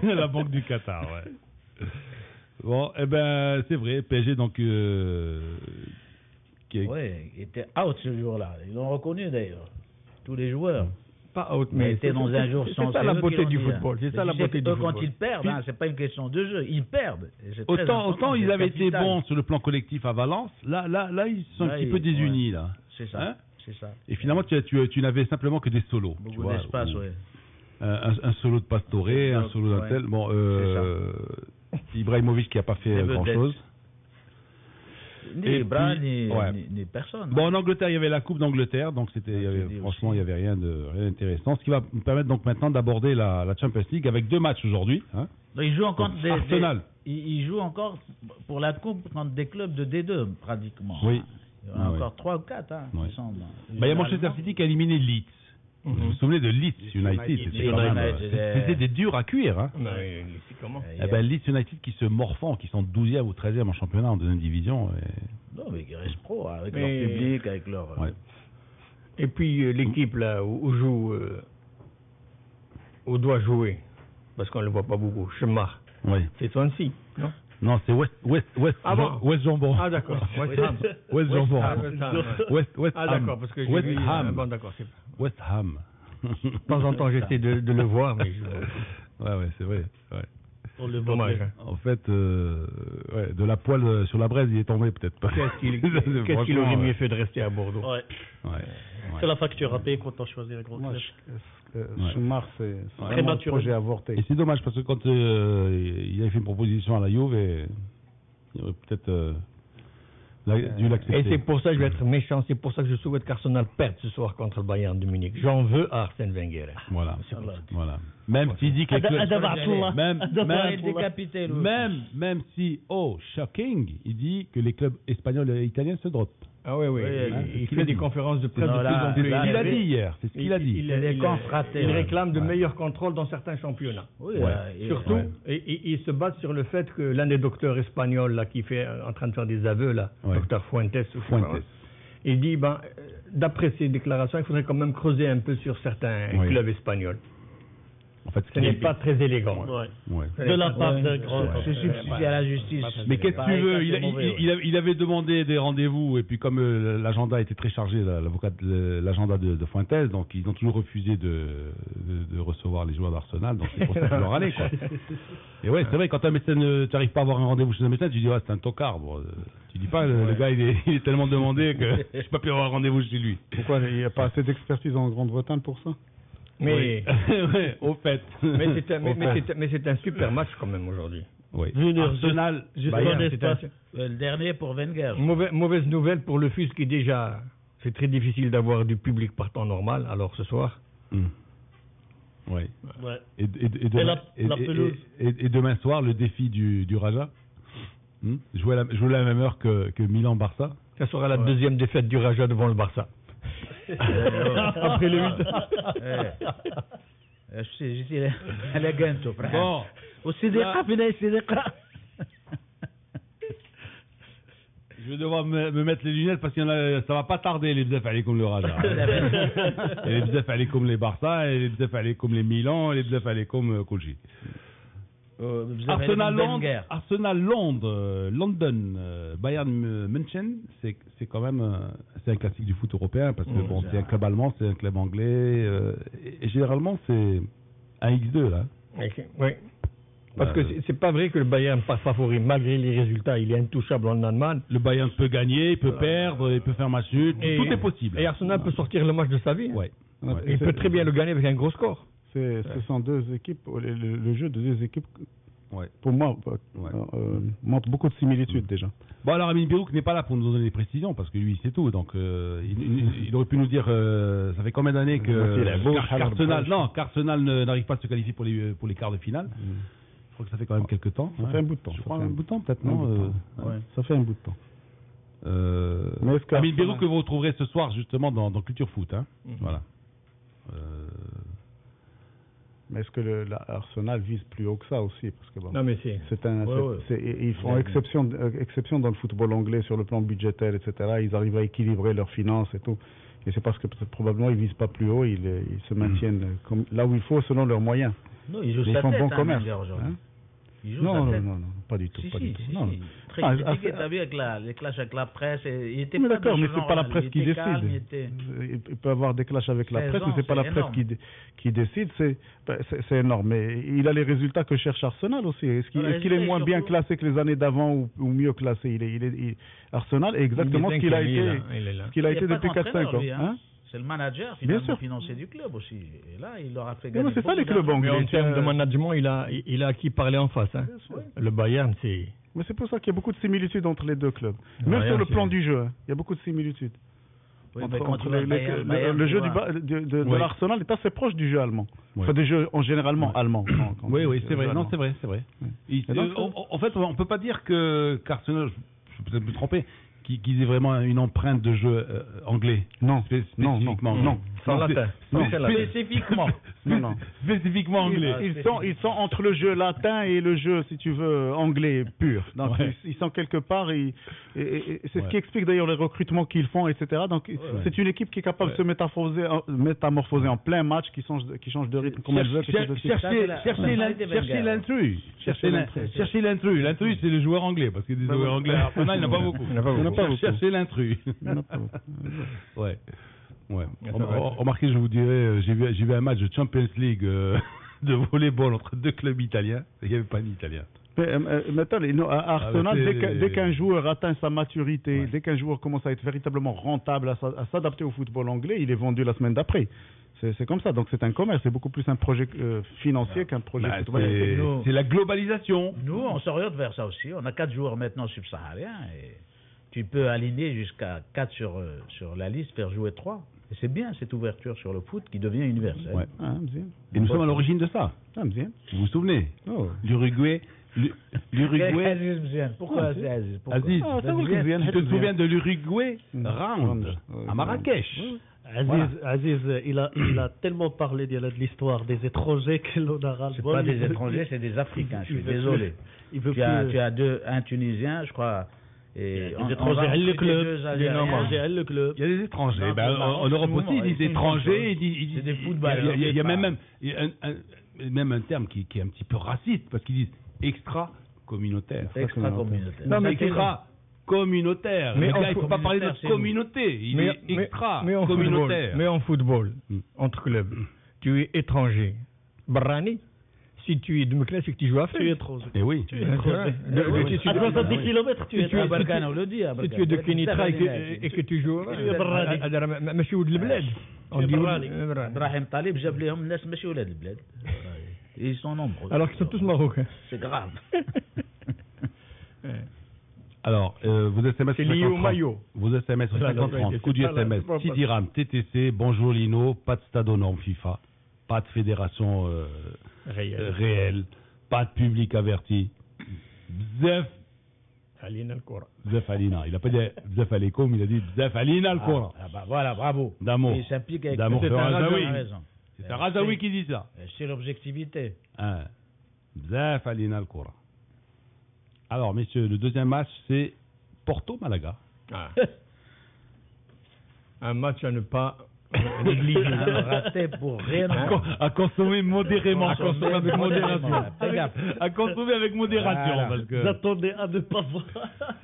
La Banque du Qatar, ouais. Bon, c'est vrai, PSG, donc... Oui, il était out ce jour-là. Ils l'ont reconnu d'ailleurs. Tous les joueurs. Pas out, mais était dans un jour sans. C'est ça la beauté du football. C'est ça la beauté du football. Quand ils perdent, c'est pas une question de jeu. Ils perdent. Autant ils avaient été bons sur le plan collectif à Valence, là ils sont un petit peu désunis là. C'est ça. C'est ça. Et finalement, tu n'avais simplement que des solos. Beaucoup d'espace, oui. Un solo de Pastore, un solo d'un tel. Bon, Ibrahimovic qui n'a pas fait grand-chose. Ni Ibra, ni personne. Bon, en Angleterre, il y avait la Coupe d'Angleterre, donc franchement, il n'y avait rien d'intéressant. Ce qui va me permettre donc maintenant d'aborder la Champions League avec 2 matchs aujourd'hui. Hein. Il joue encore Arsenal. Il joue encore pour la Coupe contre des clubs de D2, pratiquement. Oui. Il y en a encore 3 ou 4, il me semble. Il y a Manchester City qui a éliminé Leeds. Vous vous souvenez de Leeds United? C'était des durs à cuire. Hein. Comment Leeds United qui se morfont, qui sont 12e ou 13e en championnat en 2e division. Non, mais ils restent pro, avec leur public, avec leur... Et puis l'équipe là où doit jouer, parce qu'on ne le voit pas beaucoup. Schmar. Oui. C'est Swansea, non? Non, c'est West Jambon. Ah, d'accord. West Ham. West Jambon. West Ah, Ham. d'accord, parce que j'ai West vu... Ham. Bon, d'accord, c'est... West Ham. De temps en temps, j'essaie de le voir, mais... Ouais, c'est vrai. Ouais. On le voit Dommage. plus. Hein. En fait, de la poêle sur la braise, il est tombé peut-être pas. Qu'est-ce qu'il aurait mieux fait de rester à Bordeaux? Ouais. Ouais. C'est la facture à payer quand on choisit un gros Moi, club. Schmar, c'est vraiment un Prématuré. projet avorté. Et c'est dommage parce que quand il avait fait une proposition à la Juve, il aurait peut-être dû l'accepter. Et c'est pour ça que je vais être méchant, c'est pour ça que je souhaite qu'Arsenal perde ce soir contre le Bayern de Munich. J'en veux à Arsène Wenger. Voilà. Même s'il dit que les clubs... Même si, shocking, il dit que les clubs espagnols et italiens se droppent. Ah oui, il fait des conférences de presse de plus en C'est plus ce qu'il a énervées. dit hier. C'est ce qu'il a dit. Il réclame de meilleurs contrôles dans certains championnats. Oui, Surtout, et il se base sur le fait que l'un des docteurs espagnols là, qui fait en train de faire des aveux, là, docteur Fuentes, il dit, d'après ses déclarations, il faudrait quand même creuser un peu sur certains clubs espagnols. En fait, Ce n'est pas très élégant. Ouais. De la part d'un grand. se substituer à la justice. Mais qu'est-ce que tu veux, il avait demandé des rendez-vous et puis comme l'agenda était très chargé, l'agenda de Fuentes, donc ils ont toujours refusé de recevoir les joueurs d'Arsenal, donc c'est pour ça qu'ils leur allaient, quoi. Et ouais, c'est vrai, quand un médecin, tu n'arrives pas à avoir un rendez-vous chez un médecin, tu dis c'est un tocard. Bon, tu dis pas le gars il est tellement demandé que je peux plus avoir un rendez-vous chez lui. Pourquoi il n'y a pas assez d'expertise en Grande-Bretagne pour ça? Mais, ouais, au fait. mais c'est un super match quand même aujourd'hui. Oui. Arsenal, Le dernier pour Wenger. Mauvaise nouvelle pour le FUS qui déjà, c'est très difficile d'avoir du public par temps normal, alors ce soir. Oui. Ouais. Et demain soir, le défi du Raja. Jouer à la même heure que Milan-Barça. Ça sera la deuxième défaite du Raja devant le Barça. Après le 8. Bon. Je vais devoir me mettre les lunettes parce que ça va pas tarder les bzef aller comme le Raja. Et les bzef aller comme les Barça, et les bzef aller comme les Milan, et les bzef aller comme Koji. Arsenal Londres, London, Bayern München, c'est quand même c'est un classique du foot européen parce que bon, c'est un club allemand, c'est un club anglais et généralement c'est un X2 là. Oui. Parce que c'est pas vrai que le Bayern passe favori malgré les résultats, il est intouchable en Allemagne. Le Bayern peut gagner, il peut perdre, il peut faire match nul, tout est possible. Et Arsenal peut sortir le match de sa vie. Ouais. Il peut très bien le gagner avec un gros score. Ce sont deux équipes, le jeu de deux équipes, pour moi, montre beaucoup de similitudes déjà. Bon, alors Amin Birouk n'est pas là pour nous donner des précisions, parce que lui, c'est tout. Donc, il aurait pu nous dire, ça fait combien d'années qu'Arsenal n'arrive pas à se qualifier pour les quarts de finale. Je crois que ça fait quand même quelques temps. Ça fait un bout de temps. Je crois un bout de temps, peut-être, non Ça fait un bout de temps. Mais Amin Birouk que vous retrouverez ce soir, justement, dans Culture Foot. Voilà. Mais est-ce que l'Arsenal vise plus haut que ça aussi parce que bon, non, mais ils font exception dans le football anglais sur le plan budgétaire, etc. Ils arrivent à équilibrer leurs finances et tout. Et c'est parce que probablement ils visent pas plus haut, ils se maintiennent comme, là où il faut selon leurs moyens. Non, ils jouent sa tête, bon commerce. Non, pas du tout. Non. Très critiqué, t'as vu, avec les clashs avec la presse. Il était mais d'accord, mais c'est pas la presse qui décide. Calme, il peut avoir des clashs avec la presse, mais c'est pas la presse qui décide. C'est énorme. Mais il a les résultats que cherche Arsenal aussi. Est-ce qu'il est moins bien classé que les années d'avant ou mieux classé? Arsenal est exactement ce qu'il a été depuis 4-5 ans. C'est le manager financier du club aussi. Et là, il leur a fait gagner. Mais c'est ça les clubs anglais. En termes de management, il a à qui parler en face. Le Bayern, c'est... Mais c'est pour ça qu'il y a beaucoup de similitudes entre les deux clubs. Même sur le plan du jeu, il y a beaucoup de similitudes. Entre le jeu de l'Arsenal est assez proche du jeu allemand. Enfin, des jeux généralement allemands. Oui, c'est vrai. Non, c'est vrai. En fait, on peut pas dire qu'Arsenal, je peux peut-être me tromper, qu'ils aient vraiment une empreinte de jeu anglais. Non, spécifiquement. non. En latin. Non. Spécifiquement. Non. Spécifiquement anglais. Ils sont entre le jeu latin et le jeu, si tu veux, anglais pur. Donc ils sont quelque part, et c'est ce qui explique d'ailleurs les recrutements qu'ils font, etc. Donc c'est une équipe qui est capable de se métamorphoser en plein match, qui change de rythme comme elle veut. Cherchez l'intrus. Cherchez l'intrus. L'intrus, c'est le joueur anglais, parce que des joueurs anglais à Arsenal, il n'y en a pas beaucoup. Cherchez l'intrus. Ouais. Remarquez, je vous dirais, j'ai vu un match de Champions League de volleyball entre deux clubs italiens. Il n'y avait pas d'Italien. Maintenant, à Arsenal, dès qu'un joueur atteint sa maturité, dès qu'un joueur commence à être véritablement rentable, à s'adapter au football anglais, il est vendu la semaine d'après. C'est comme ça, donc c'est un commerce, c'est beaucoup plus un projet financier qu'un projet football. C'est la globalisation. Nous, on s'oriente vers ça aussi. On a 4 joueurs maintenant subsahariens et tu peux aligner jusqu'à 4 sur la liste, faire jouer 3. Et c'est bien cette ouverture sur le foot qui devient universelle. Ouais. Et nous sommes à l'origine de ça. Vous vous souvenez L'Uruguay. Pourquoi Aziz? Aziz, tu te souviens de l'Uruguay Round à Marrakech. Aziz, il a tellement parlé de l'histoire des étrangers que l'on a ras le bol. C'est pas des étrangers, c'est des Africains. Je suis désolé. Tu as un Tunisien, je crois. Et des étrangers, le club. Il y a des étrangers. En Europe aussi, ils disent étrangers. C'est des footballeurs. Il y a même un terme qui est un petit peu raciste, parce qu'ils disent extra-communautaire. Non, mais extra-communautaire. Mais il ne faut pas parler de communauté. Il est extra-communautaire. Mais en football, entre clubs, tu es étranger. Brani. Si tu es démocrate, c'est que tu joues à faire. Tu es étranger. Et oui. Tu es étranger. À 70 km, tu es étranger. Si tu es de Kenitra et que tu joues à faire. ماشي ولد البلاد. Brahim Talib, جاب لهم الناس ماشي ولاد البلاد. Ils sont nombreux. Alors qu'ils sont tous marocains. C'est grave. Alors, vous SMS c'est lié au maillot. Vous SMS 5030, coup du SMS, 6 dirhams, TTC, bonjour Lino, pas de stade aux normes FIFA, pas de fédération réelle, pas de public averti. Bzef Alina al-Koura. Bzef Alina. Il n'a pas dit Bzef Alekoum, il a dit Bzef Alina al-Koura. Voilà, bravo. D'amour. Il s'implique avec D'amour. raison. C'est un Razaoui qui dit ça. C'est l'objectivité. Bzef Alina al-Koura. Alors, messieurs, le deuxième match, c'est Porto-Malaga. Un match à ne pas négliger. Raté pour rien. À consommer modérément. À consommer avec modération. À consommer avec modération. Parce que... Vous attendez à ne pas voir.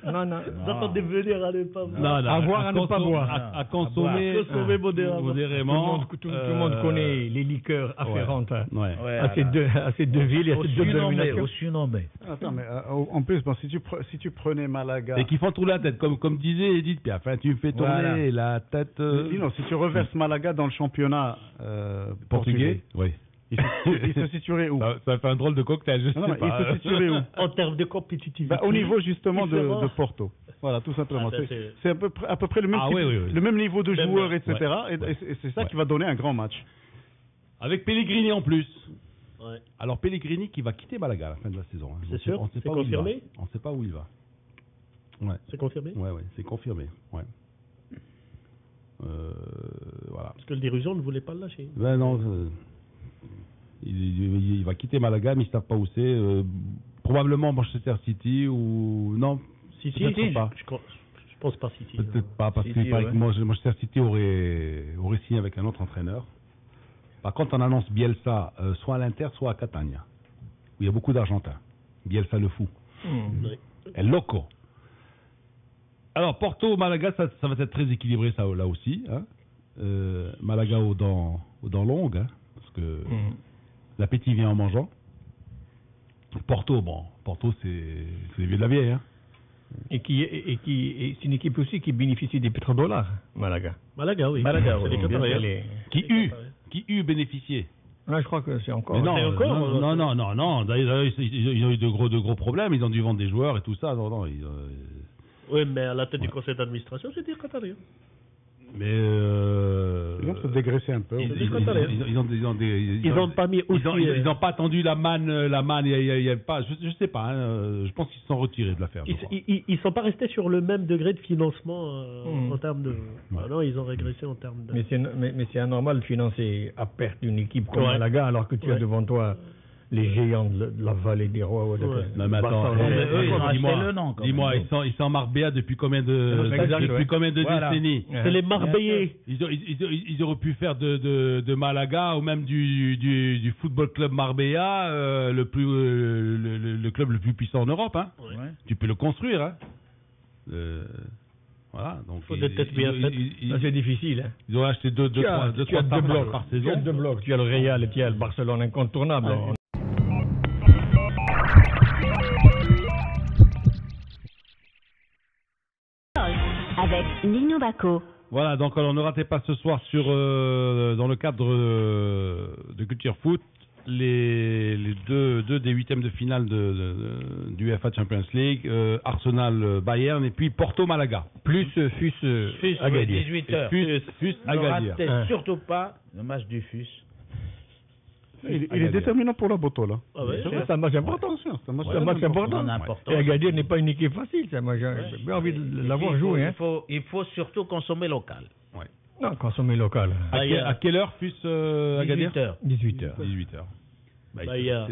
Non. Vous attendez venir à ne pas voir. Non, à voir, à ne pas boire. À consommer modérément. Tout le monde connaît les liqueurs afférentes à ces deux villes et à ces deux dénominations. Au surnommé. Attends, mais en plus, bon, si tu prenais Malaga... Et qui font tourner la tête, comme disait Edith Piaf. Tu me fais tourner la tête... Non, si tu reverses Malaga dans le championnat portugais, oui. Il se situerait où? Ça fait un drôle de cocktail, je sais pas. Il se situerait où? En termes de compétitivité. Au niveau justement de Porto. Voilà, tout simplement. C'est à peu près le même, le même niveau de joueurs, etc. Et c'est ça qui va donner un grand match. Avec Pellegrini en plus. Ouais. Alors Pellegrini qui va quitter Malaga à la fin de la saison. C'est sûr? C'est confirmé? On ne sait pas où il va. Ouais. C'est confirmé? Ouais, c'est confirmé. Ouais. Voilà. Parce que le dirigeant ne voulait pas le lâcher. Ben non, il va quitter Malaga, mais ils ne savent pas où c'est. Probablement Manchester City ou... Non, City, pas. Je pense pas City. Peut-être pas, parce qu'il paraît que Manchester City aurait signé avec un autre entraîneur. Par contre, on annonce Bielsa soit à l'Inter, soit à Catania, où il y a beaucoup d'Argentins. Bielsa le fou. El Loco. Alors, Porto-Malaga, ça va être très équilibré, ça, là aussi. Hein. Malaga aux dents longues, hein, parce que l'appétit vient en mangeant. Porto, c'est les vieux de la vieille. Hein. Et c'est une équipe aussi qui bénéficie des pétrodollars, Malaga. Malaga, oui. Qui eut bénéficié. Là, je crois que c'est encore. Non. D'ailleurs, ils ont eu de gros problèmes. Ils ont dû vendre des joueurs et tout ça. Oui, mais à la tête du conseil d'administration, c'est dire qatarien. Mais Ils vont se dégraisser un peu. Ils n'ont pas mis aussi. Ils n'ont pas attendu la manne. Il y a pas. Je sais pas. Je pense qu'ils se sont retirés de l'affaire. Ils sont pas restés sur le même degré de financement en termes de. Ouais. Non, ils ont régressé en termes de. Mais c'est anormal de financer à perte une équipe comme Ouais. Malaga alors que tu as devant toi les géants de la vallée des rois. Ouais. Non, mais attends, eux, ils ont acheté le nom, quand dis-moi, même. ils sont en Marbella depuis combien de décennies? C'est les Marbellais. Ils auraient pu faire de Malaga ou même du football club Marbella le club le plus puissant en Europe. Hein. Ouais. Tu peux le construire. Hein. Voilà. Donc Faut des têtes bien faites. Ça, c'est difficile. Hein. ils ont acheté deux blocs par saison. Tu as deux blocs. Tu as le Real et tu as le Barcelone incontournable. Ouais. Avec Lino Baco. Voilà, donc alors, ne ratez pas ce soir dans le cadre de Culture Foot les deux des huitièmes de finale du UEFA Champions League, Arsenal Bayern et puis Porto Malaga. Plus FUS Agadir. 18h. FUS Ne Agadir. ratez surtout pas le match du FUS. Il est déterminant pour la Boto, là. Ah ouais, C'est un match important. C'est un match C'est un match important. important. Et Agadir n'est pas une équipe facile. Moi, j'ai bien envie de l'avoir joué. Hein. Il faut surtout consommer local. Non, consommer local. À quelle heure FUS Agadir 18h. 18h. 18h. Bah, il y a-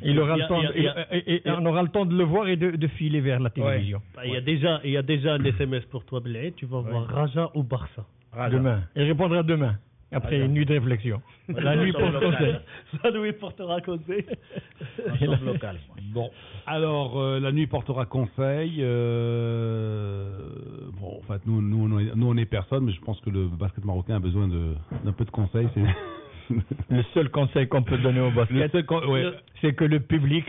Il aura le il y a- temps, il y a- et on aura le temps de le voir et de filer vers la télévision. bah, il y a déjà un SMS pour toi, Blaise. Tu vas voir Raja ou Barça. Demain. Il répondra demain, après une nuit de réflexion. La nuit pour conseil. Ça nous portera conseil. Consomme local. Bon, alors la nuit portera conseil. Bon, en fait, nous on est personne, mais je pense que le basket marocain a besoin d'un peu de conseil. Le seul conseil qu'on peut donner au basket, c'est que le public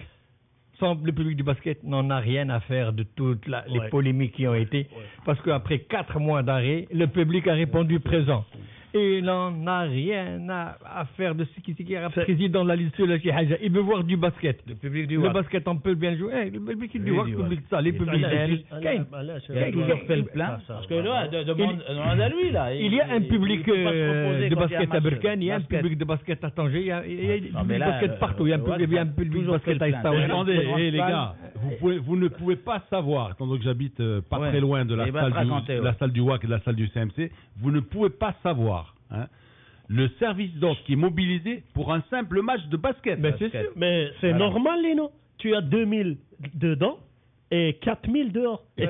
du basket n'en a rien à faire de toutes les polémiques qui ont été. Parce qu'après 4 mois d'arrêt, le public a répondu présent. Et il n'en a rien à faire de ce qui est président de la liste de la Haja. Il veut voir du basket. Le public du Le WAC. basket, on peut bien jouer. Le public du WAC, le public ça, les publics Il a toujours fait le plein. Parce que là, demande à lui, là. Il y a un public de basket à Berkane, il y a un basket. public de basket à Tanger, il y a un public de mais là, basket partout. Il y a un public de basket à Istanbul. Attendez, les gars, vous ne pouvez pas savoir, étant donné que j'habite pas très loin de la salle du WAC et de la salle du CMC, vous ne pouvez pas savoir le service d'ordre qui est mobilisé pour un simple match de basket. Mais c'est sûr. Mais c'est normal, Lino. Tu as 2000 dedans et 4000 dehors. Et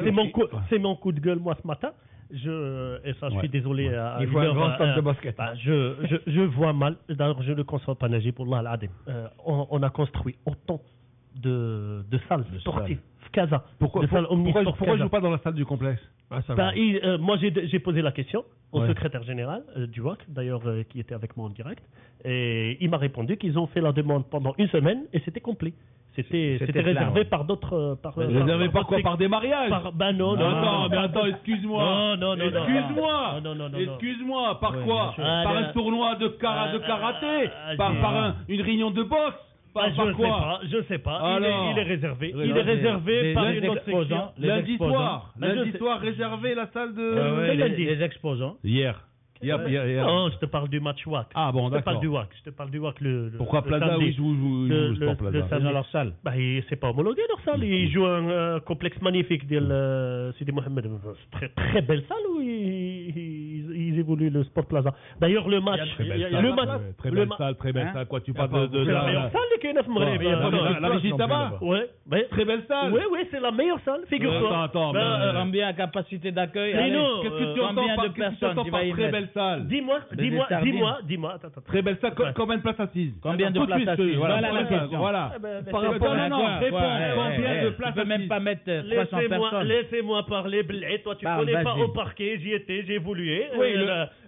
c'est mon coup de gueule, moi, ce matin. Je suis désolé. Il faut un grand centre de basket. Je vois mal. D'ailleurs, je ne consens pas nager pour Allah al-Adim. On a construit autant de salles sportives. Casa. Pourquoi je joue pas dans la salle du complexe? Moi, j'ai posé la question au secrétaire général du WAC, d'ailleurs, qui était avec moi en direct, et il m'a répondu qu'ils ont fait la demande pendant une semaine et c'était complet. C'était réservé par d'autres. Réservé par quoi? Par des mariages? Non. Attends, excuse-moi. Non. Excuse-moi. Par quoi? Par un tournoi de karaté? Par une réunion de boxe? Je sais pas. Alors, il est réservé. Il est réservé par une autre section. Lundi soir, réservé la salle de... Les exposants. Hier. Non, je te parle du match WAC. Ah bon, d'accord. Je te parle du WAC. Pourquoi Plaza, où ils jouent le Sport Plaza? Dans leur salle. C'est pas homologué leur salle. Ils jouent un complexe magnifique de Sidi Mohamed. Très, très belle salle où ils évoluent le Sport Plaza. D'ailleurs, le match. Très belle salle. Quoi, tu parles de la meilleure salle qui est la Régie Tabac? Ouais. Très belle salle. Oui, c'est la meilleure salle, figure-toi. Attends, combien de capacité d'accueil? Qu'est-ce que tu entends par très belle salle? Dis-moi. Attends. Très belle salle. Combien de places assises? Combien de places assises? Voilà la question. Voilà. Par rapport à réponds. Combien de places assises? Tu peux même pas mettre 300 personnes. Laissez-moi parler. Toi, tu connais pas au parquet. J'y étais, j'ai évolué. Oui,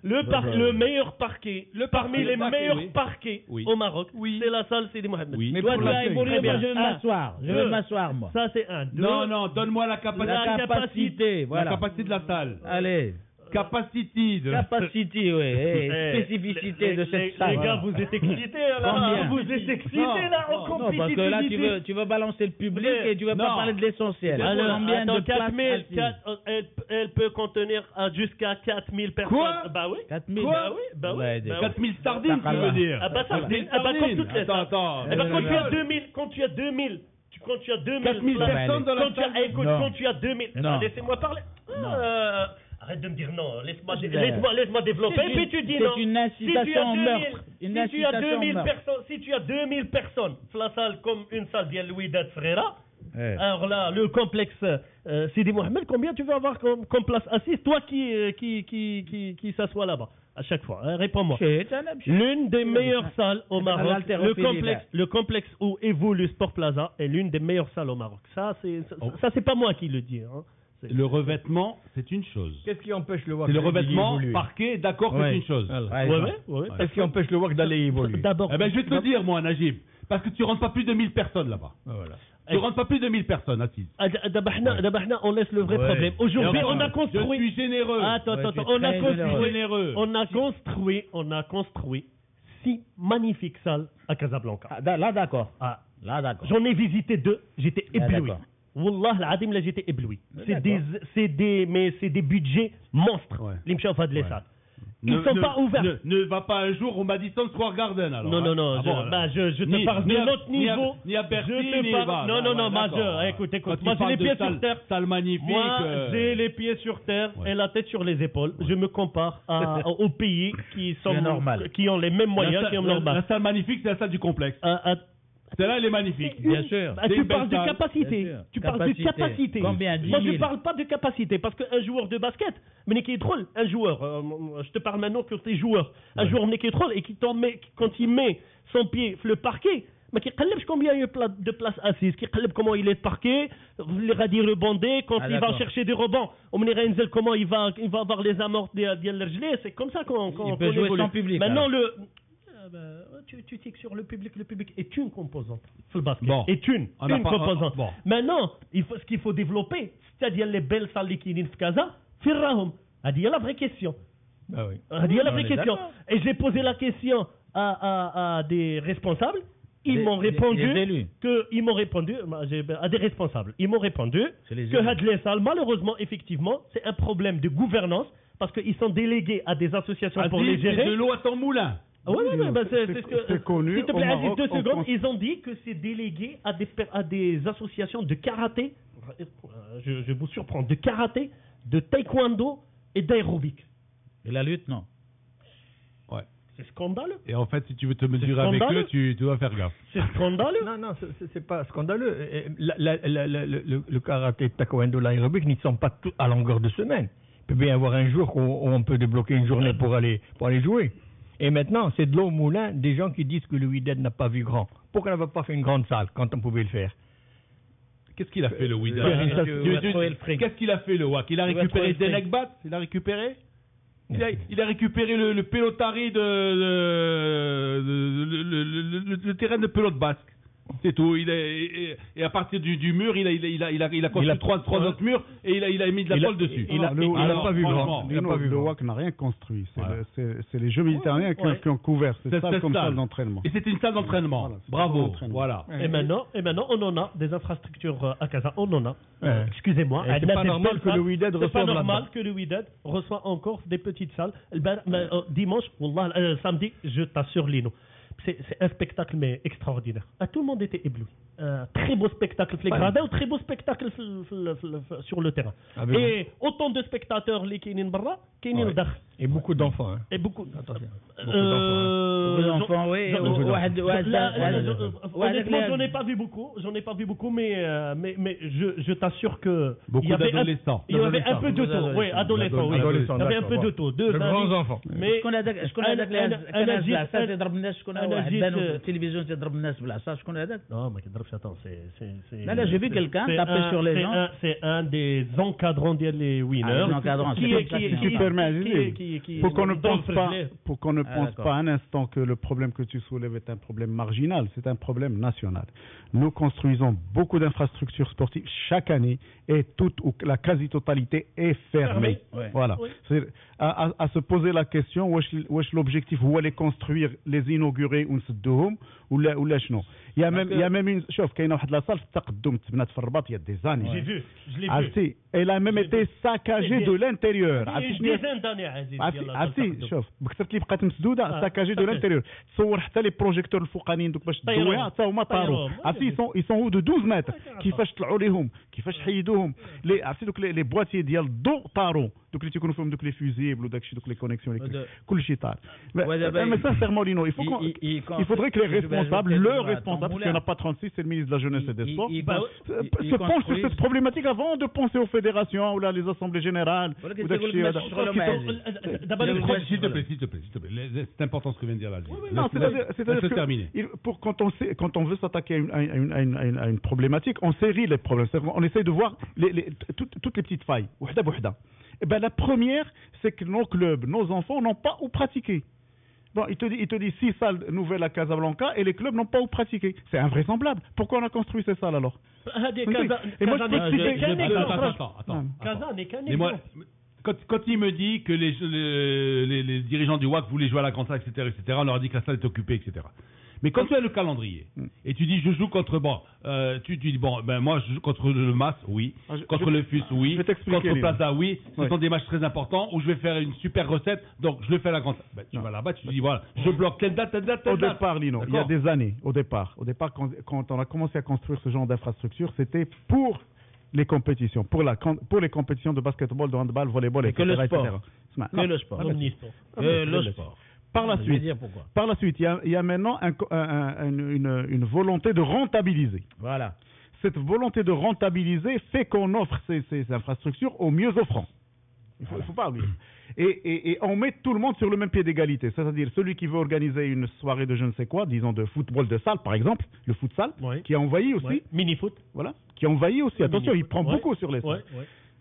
le meilleur parquet, parmi les meilleurs parquets au Maroc, c'est la salle Sidi Mohamed. Oui. Mais toi, tu as évolué, moi, je veux m'asseoir. Je veux m'asseoir, moi. Ça, c'est un. Non, donne-moi la capacité. La capacité, voilà. La capacité de la salle. Allez. Capacity, oui. Spécificité de cette salle. Les gars, vous êtes excités là. Vous êtes excités là. Non, parce que là, tu veux balancer le public et tu veux pas parler de l'essentiel. Alors, combien de 4000, elle peut contenir jusqu'à 4000 personnes. Quoi? Bah oui. 4000. Bah oui. 4000 sardines, tu veux dire? Ah bah sardines. Ah bah comme toutes les. Attends. Eh ben quand tu as 2000, quand tu as 2000 4000 personnes dans la salle. Écoute, quand tu as 2000, laissez-moi parler. Arrête de me dire non, laisse-moi développer. Et puis tu dis non. C'est une incitation au meurtre. Si tu as 2000 personnes, la salle comme une salle d'El Ouidat Frera, alors là, le complexe Sidi Mohamed, combien tu veux avoir comme place assise, toi qui s'assoit là-bas à chaque fois, réponds-moi. L'une des meilleures salles au Maroc, le complexe où évolue le Sport Plaza est l'une des meilleures salles au Maroc. Ça c'est pas moi qui le dis. Hein. Le revêtement, c'est une chose. Qu'est-ce qui empêche le WAC C'est le d'aller revêtement, évoluer? parquet, d'accord, c'est une chose. Ouais. Qu'est-ce qui empêche le WAC d'aller évoluer? D'abord. Eh ben, je vais te le dire, moi, Najib. Parce que tu rentres pas plus de 1000 personnes là-bas. Voilà. Tu rentres pas plus de 1000 personnes assises. D'abord, on laisse le vrai problème. Aujourd'hui, on a construit. Je suis généreux. Attends, on a construit 6 magnifiques salles à Casablanca. Là, d'accord. J'en ai visité 2, j'étais ébloui. D'accord. Wallah, l'Adim, là, j'étais ébloui. C'est des budgets monstres. Les mchafs de les salles. Ils ne sont pas ouverts. Ne va pas un jour au Madison Square Garden alors. Non. Je te parle de notre niveau. Ni à Bercy, Non, majeur. Écoute. Moi, j'ai les pieds sur terre. Salle magnifique. Moi, j'ai les pieds sur terre et la tête sur les épaules. Je me compare aux pays qui ont les mêmes moyens, qui ont normal. La salle magnifique, c'est la salle du complexe. Celle-là, elle est magnifique. Bien sûr. Tu parles de capacité. Tu parles de capacité. Combien? 10 000. Moi, je 000. ne parle pas de capacité. Parce qu'un joueur de basket, mais qui est drôle, un joueur, je te parle maintenant que t'es joueur. Un joueur qui est drôle et quand il met son pied sur le parquet, mais qui regarde combien il y a de places assises, qui regarde comment il est parqué, les radis rebondés, quand il va chercher des rebonds, on me dirait comment il va avoir les amortes des gelés. C'est comme ça qu'on peut jouer évolue. sans public. Maintenant, tu tiques sur le public est une composante. Le basket est une composante. Maintenant, ce qu'il faut développer, c'est-à-dire les belles salles qui sont Casa, Firrahum. Il y a la vraie question. Il y a la vraie question. Et j'ai posé la question à des responsables. Ils m'ont répondu à des responsables. Ils m'ont répondu que Hadley Sal, malheureusement, effectivement, c'est un problème de gouvernance parce qu'ils sont délégués à des associations pour les gérer. C'est de l'eau à ton moulin. C'est connu. S'il te plaît, au Maroc, 2 secondes. Ils ont dit que c'est délégué à des associations de karaté. Je vous surprends, de karaté, de taekwondo et d'aérobic. Et la lutte, non. Ouais. C'est scandaleux. Et en fait, si tu veux te mesurer avec eux, tu dois faire gaffe. C'est scandaleux. Non, c'est pas scandaleux. Le karaté, taekwondo, l'aérobic n'y sont pas tous à longueur de semaine. Il peut bien y avoir un jour où on peut débloquer une journée pour aller jouer. Et maintenant, c'est de l'eau au moulin des gens qui disent que le Wydad n'a pas vu grand. Pourquoi on n'a pas fait une grande salle quand on pouvait le faire? Qu'est-ce qu'il a fait le Wydad? Qu'est-ce qu'il a fait le WAC? Il a récupéré Denekbat? Il a récupéré le pelotari le terrain de pelote basque. C'est tout. Et à partir du mur, il a construit trois autres murs et il a mis de la tôle dessus. Il n'a pas vu grand. Le WAC n'a rien construit. C'est les Jeux méditerranéens qui ont couvert cette salle comme salle d'entraînement. Et c'était une salle d'entraînement. Bravo. Voilà. Et maintenant, on en a des infrastructures à Casa. On en a. Excusez-moi. C'est pas normal que le Wydad reçoive. C'est pas normal que le Wydad reçoit encore des petites salles. Dimanche, samedi, je t'assure, Lino. C'est un spectacle mais extraordinaire. Tout le monde était ébloui. Très beau spectacle gradin, très beau spectacle sur le terrain. Et autant de spectateurs les Kénin Barra, Kénin Dakh. Et beaucoup d'enfants. Hein. Et beaucoup d'enfants, oui. Honnêtement, j'en ai pas vu beaucoup, mais je t'assure que beaucoup d'adolescents. Il y avait un peu de tout. Oui, adolescents. Il y avait un peu de tout. De grands enfants. Mais التلفزيون تضرب الناس بالعصا شكون هذاك؟ Non, ما كيضربش attends, c'est Là, j'ai vu quelqu'un taper sur les gens. C'est un des encadrants des winners. Pour qu'on ne pense pas un instant que le problème problème que tu soulèves est un problème marginal, c'est un problème national. Nous construisons beaucoup d'infrastructures sportives chaque année et toute ou la quasi-totalité est fermée. Ouais. Voilà. Oui. À se poser la question, wesh l'objectif, où les construire, les inaugurer ou ولا شنو. Il y a même une شوف كاينه واحد لا صال في التقدم تبنات في الرباط il y a des années. J'ai vu, je l'ai vu. عرفتي elle a même été saccagée de l'intérieur. Une dizaine d'années عزيز. عرفتي شوف بكثرت اللي بقات مسدوده saccagée de l'intérieur. تصور حتى لي بروجيكتور الفوقانيين دوك باش تدويها حتى هما طاروا. عرفتي ils sont hauts de 12 متر. كيفاش طلعوا ليهم كيفاش حيدوهم عرفتي دوك لي بواتي ديال الضوء طاروا دوك اللي تيكونوا فيهم دوك لي فيزيبل وداك الشيء دوك لي كونيكسيون كلشي طار. Mais sincèrement Lino, il faudrait que les responsables, le responsable, parce qu'il n'y en a pas 36, c'est le ministre de la Jeunesse et des Sports, se penche sur cette problématique avant de penser aux fédérations ou là, les assemblées générales. S'il te plaît. C'est important ce que vient de dire là. Non, c'est-à-dire terminer. Quand on veut s'attaquer à une problématique, on série les problèmes. On essaye de voir toutes les petites failles. Et ben, la première, c'est que nos clubs, nos enfants n'ont pas où pratiquer. Bon, il te dit 6 salles nouvelles à Casablanca et les clubs n'ont pas où pratiquer. C'est invraisemblable. Pourquoi on a construit ces salles alors? Et moi, je peux expliquer. Attends. Casa n'est qu'un exemple. Quand il me dit que les dirigeants du WAC voulaient jouer à la grande salle, etc., on leur a dit que la salle est occupée, etc. Mais quand tu as le calendrier et tu dis je joue contre tu dis moi je joue contre le MAS, oui, contre le FUS, oui, contre Plaza, oui, ce sont des matchs très importants où je vais faire une super recette, donc je le fais à la grande salle. Tu vas là-bas, tu dis voilà, je bloque telle date. Au départ, Lino, il y a des années, au départ quand on a commencé à construire ce genre d'infrastructure, c'était pour les compétitions, pour les compétitions de basketball, de handball, volleyball, etc. Que le sport. Par la suite, il y a maintenant une volonté de rentabiliser. Voilà. Cette volonté de rentabiliser fait qu'on offre ces infrastructures aux mieux offrants. Il faut pas oublier. Et on met tout le monde sur le même pied d'égalité. C'est-à-dire celui qui veut organiser une soirée de je ne sais quoi, disons de football de salle par exemple, le futsal, qui a envahi aussi. Mini-foot. Voilà. Qui a envahi aussi. Attention, il prend beaucoup sur les salles.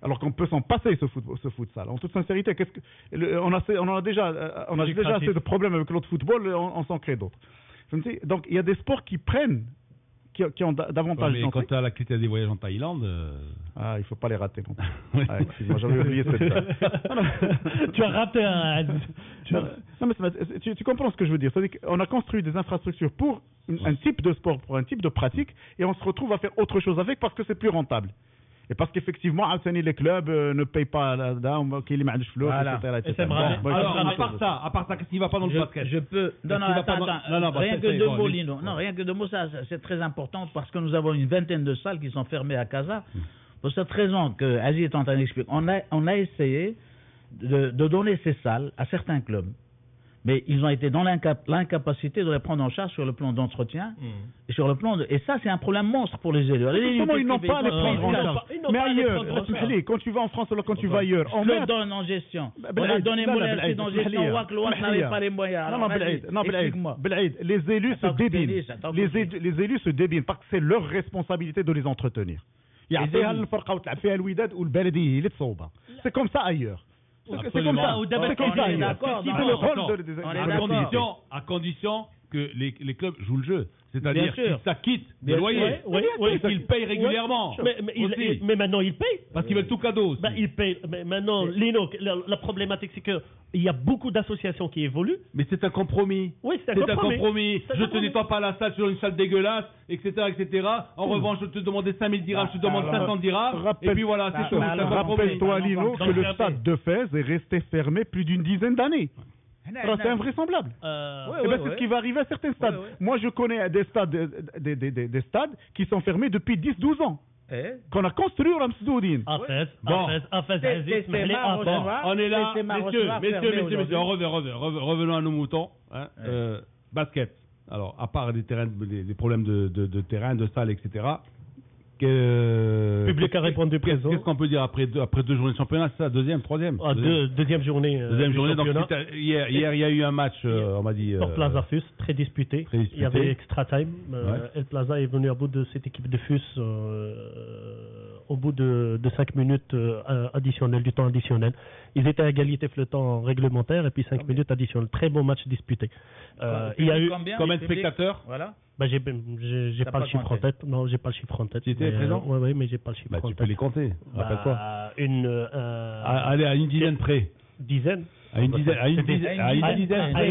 Alors qu'on peut s'en passer ce futsal. En toute sincérité, on a déjà assez de problèmes avec l'autre football, on s'en crée d'autres. Donc il y a des sports qui prennent, qui ont davantage. Mais quand tu as la critère des voyages en Thaïlande, il faut pas les rater non plus. Excuse-moi, j'avais oublié cette. Tu as raté un. Non mais tu comprends ce que je veux dire. C'est-à-dire qu'on a construit des infrastructures pour un type de sport, pour un type de pratique, et on se retrouve à faire autre chose avec parce que c'est plus rentable. Et parce qu'effectivement, les clubs ne payent pas qu'il y a des flous, etc. Alors, à part ça, qu'est-ce qui ne va pas dans le basket? Je peux. Non, rien que deux mots, Lino. Non, rien que deux mots, ça, c'est très important parce que nous avons une vingtaine de salles qui sont fermées à Casa. Pour cette raison que Aziz est en train d'expliquer, on a essayé de donner ces salles à certains clubs. Mais ils ont été dans l'incapacité de les prendre en charge sur le plan d'entretien et sur le plan et ça c'est un problème monstre pour les élus. Comment ils n'ont pas à les prendre en charge? Mais ailleurs, quand tu vas en France ou quand tu vas ailleurs, on le donne en gestion. On a donné Moulin en gestion. WAC n'avait pas les moyens. Non, les élus se débinent. Les élus se débinent parce que c'est leur responsabilité de les entretenir. C'est comme ça ailleurs. C'est comme ça. À condition que les clubs jouent le jeu. C'est-à-dire qu'ils s'acquittent des loyers. Et qu'ils payent régulièrement. Mais maintenant, ils payent. Parce qu'ils veulent tout cadeau. Ils payent. Mais maintenant, Lino, la problématique, c'est qu'il y a beaucoup d'associations qui évoluent. Mais c'est un compromis. Oui, c'est un compromis. Je te nettoie pas la salle sur une salle dégueulasse, etc. En revanche, je te demandais 5000 dirhams, je te demande 500 dirhams. Et puis voilà, c'est tout. Rappelle-toi, Lino, que le stade de Fès est resté fermé plus d'une dizaine d'années. C'est invraisemblable. C'est ce qui va arriver à certains stades. Moi, je connais des stades qui sont fermés depuis 10-12 ans. Qu'on a construit au Ramsdoudine. On est là, messieurs, revenons à nos moutons. Basket. Alors, à part des problèmes de terrain, de salle, etc., Public a répondu présent. Qu'est-ce qu'on peut dire après deux journées de championnat, c'est ça, deuxième, troisième? Deuxième journée. Deuxième journée. Donc, hier, il y a eu un match, on m'a dit. Sport Plaza Fus, très disputé. Il y avait extra time. El Plaza est venu à bout de cette équipe de Fus au bout de 5 minutes additionnelles, du temps additionnel. Ils étaient à égalité flottant réglementaire et puis 5 minutes additionnelles. Très bon match disputé. Il y a eu combien de spectateurs? Voilà. Bah, j'ai pas le chiffre en tête. Non, j'ai pas le chiffre en tête. Tu étais présent? Oui, mais j'ai pas le chiffre en tête. Tu peux les compter. Rappelle-toi. Allez, à une dizaine près. Dizaine? À une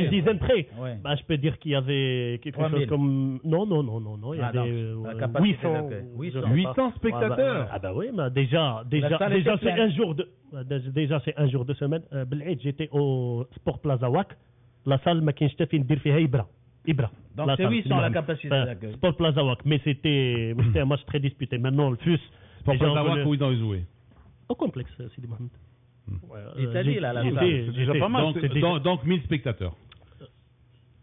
dizaine près. Ouais. Bah, je peux dire qu'il y avait quelque chose comme. Non. Il y avait 800 spectateurs. Ah, bah oui, mais déjà c'est un jour de. Déjà, c'est un jour de semaine. Bel'Aid, j'étais au Sport Plaza Wak. La salle, ma kinchta fin dir fiha Ibra. Donc c'est 800 la capacité d'accueil. Sport Plaza Wak, mais c'était un match très disputé. Maintenant, le FUS. Sport Plaza Wak, où ils ont joué? Au complexe, Sidi Mohamed. Italie, là, la salle. pas mal. Donc 1000 spectateurs.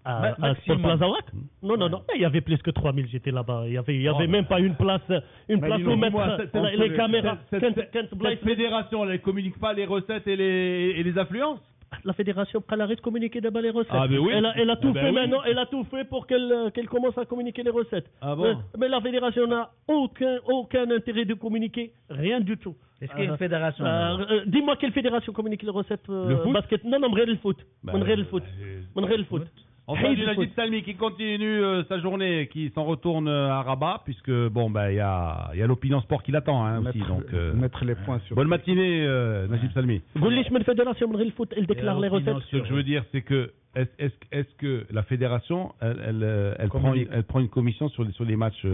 À Sport Plaza Wak? Non. Il y avait plus que 3000, j'étais là-bas. Il y avait même pas une place où mettre les caméras. Cette fédération, elle ne communique pas les recettes et les affluences? La fédération prend l'arrêt de communiquer d'abord les recettes. Ah, ben oui. Elle a tout fait maintenant, elle a tout fait pour qu'elle commence à communiquer les recettes. Ah bon? Mais la fédération n'a aucun intérêt de communiquer, rien du tout. Est-ce qu'il y a une fédération? Dis-moi quelle fédération communique les recettes foot? Basket? Non, le foot. Le foot. Enfin, du Najib Salmi qui continue sa journée, qui s'en retourne à Rabat, puisque bon, il y a l'opinion sport qui l'attend aussi. Donc, mettre les points sur. Bonne matinée, Najib Salmi. La fédération le foot, elle déclare les recettes. Ce que je veux dire, c'est que est-ce que la fédération, elle prend une commission sur les matchs?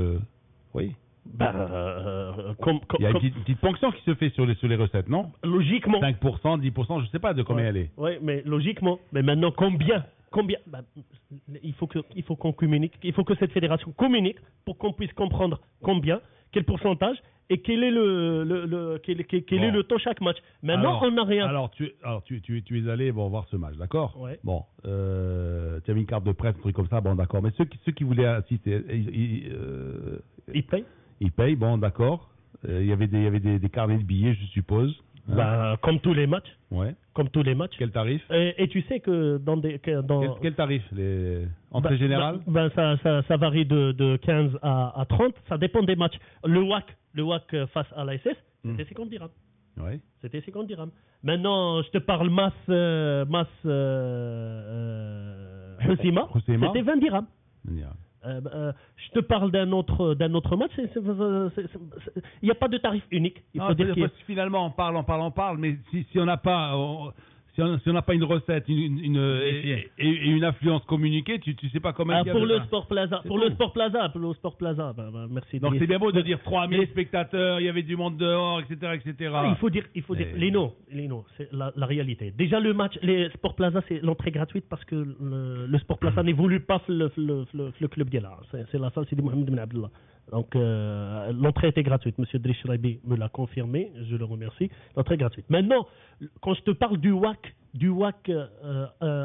Oui. Il y a une petite ponction qui se fait sur les recettes, non? Logiquement. 5%, 10%, je ne sais pas de combien elle est. Oui, mais logiquement. Mais maintenant, combien? Il faut qu'on communique. Il faut que cette fédération communique pour qu'on puisse comprendre combien, quel pourcentage et quel est le taux chaque match. Maintenant, on n'a rien. Alors, tu es allé voir ce match, d'accord? Ouais. Bon, tu avais une carte de presse, un truc comme ça, bon, d'accord. Mais ceux qui voulaient assister, Ils payent? Ils payent, bon, d'accord. Il y avait des carnets de billets, je suppose. Comme tous les matchs. Ouais. Comme tous les matchs. Quel tarif? Et tu sais que Quel tarif? Les entrées générales? Ça varie de 15 à 30. Ça dépend des matchs. Le WAC face à l'ASS, c'était 50 dirhams. Ouais. C'était 50 dirhams. Maintenant, je te parle masse Houssima. C'était 20 dirhams. Je te parle d'un autre match. Il n'y a pas de tarif unique. Il faut dire finalement, on parle, mais si on n'a pas, si on n'a pas une recette, et une affluence communiquée, tu sais pas comment. Pour le Sport Plaza, merci. Donc c'est bien beau de dire 3000 spectateurs, il y avait du monde dehors, etc., etc. Il faut dire, Lino, c'est la réalité. Déjà le match, les Sport Plaza, c'est l'entrée gratuite parce que le Sport Plaza n'évolue pas le club d'Yala. C'est la salle Sidi Mohamed Ben Abdallah. Donc l'entrée était gratuite. Monsieur Driss Raibi me l'a confirmé, je le remercie. L'entrée est gratuite. Maintenant, quand je te parle du WAC